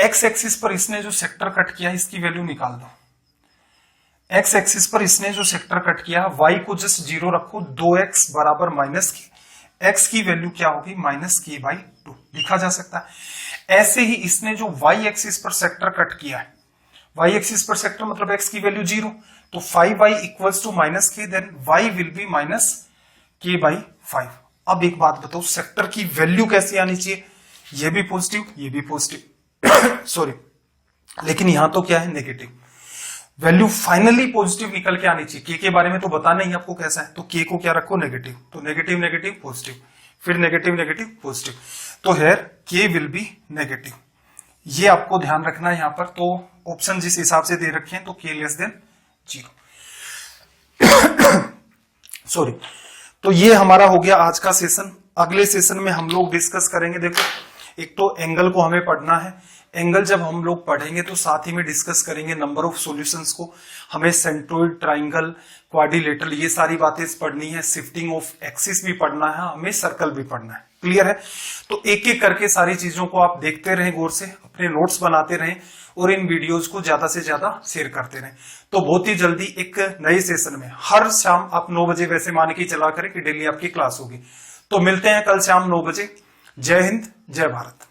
x एक्सिस पर इसने जो सेक्टर कट किया इसकी वैल्यू निकाल दो। x एक्सिस पर इसने जो सेक्टर कट किया, y को जस्ट 0 रखो, 2x बराबर -k, x की वैल्यू क्या होगी, -k/2 लिखा जा सकता है। ऐसे ही इसने जो y एक्सिस पर सेक्टर कट किया है, y एक्सिस पर सेक्टर मतलब x की वैल्यू 0, तो 5y = -k, then y will be -k/5। अब एक बात बताओ, सेक्टर की वैल्यू कैसी आनी चाहिए, ये भी पॉजिटिव, ये भी पॉजिटिव सॉरी, लेकिन यहां तो क्या है, नेगेटिव। वैल्यू फाइनली पॉजिटिव निकल के आनी चाहिए। के बारे में तो बताना ही आपको कैसा है, तो के को क्या रखो, नेगेटिव, तो नेगेटिव नेगेटिव पॉजिटिव, फिर नेगेटिव नेगेटिव पॉजिटिव, तो हेयर के विल बी नेगेटिव। ये आपको ध्यान रखना है यहां पर। तो ऑप्शन जिस हिसाब से दे रखे हैं, तो के <0 सॉरी। तो ये हमारा हो गया आज का सेशन। अगले सेशन में हम लोग डिस्कस करेंगे, देखो एक तो एंगल को हमें पढ़ना है, एंगल जब हम लोग पढ़ेंगे तो साथ ही में डिस्कस करेंगे नंबर ऑफ सॉल्यूशंस को, हमें सेंट्रोइड, ट्राइंगल, क्वाड्रिलेटरल, ये सारी बातें पढ़नी है, शिफ्टिंग ऑफ एक्सिस भी पढ़ना है, हमें सर्कल भी पढ़ना है। क्लियर है, तो एक एक करके सारी चीजों को आप देखते रहें गौर से, अपने नोट्स बनाते रहें और इन वीडियोज को ज्यादा से ज्यादा शेयर करते रहें। तो बहुत ही जल्दी एक नए सेशन में हर शाम आप 9 बजे वैसे मान के चला करें कि डेली आपकी क्लास होगी। तो मिलते हैं कल शाम 9 बजे। जय हिंद, जय भारत।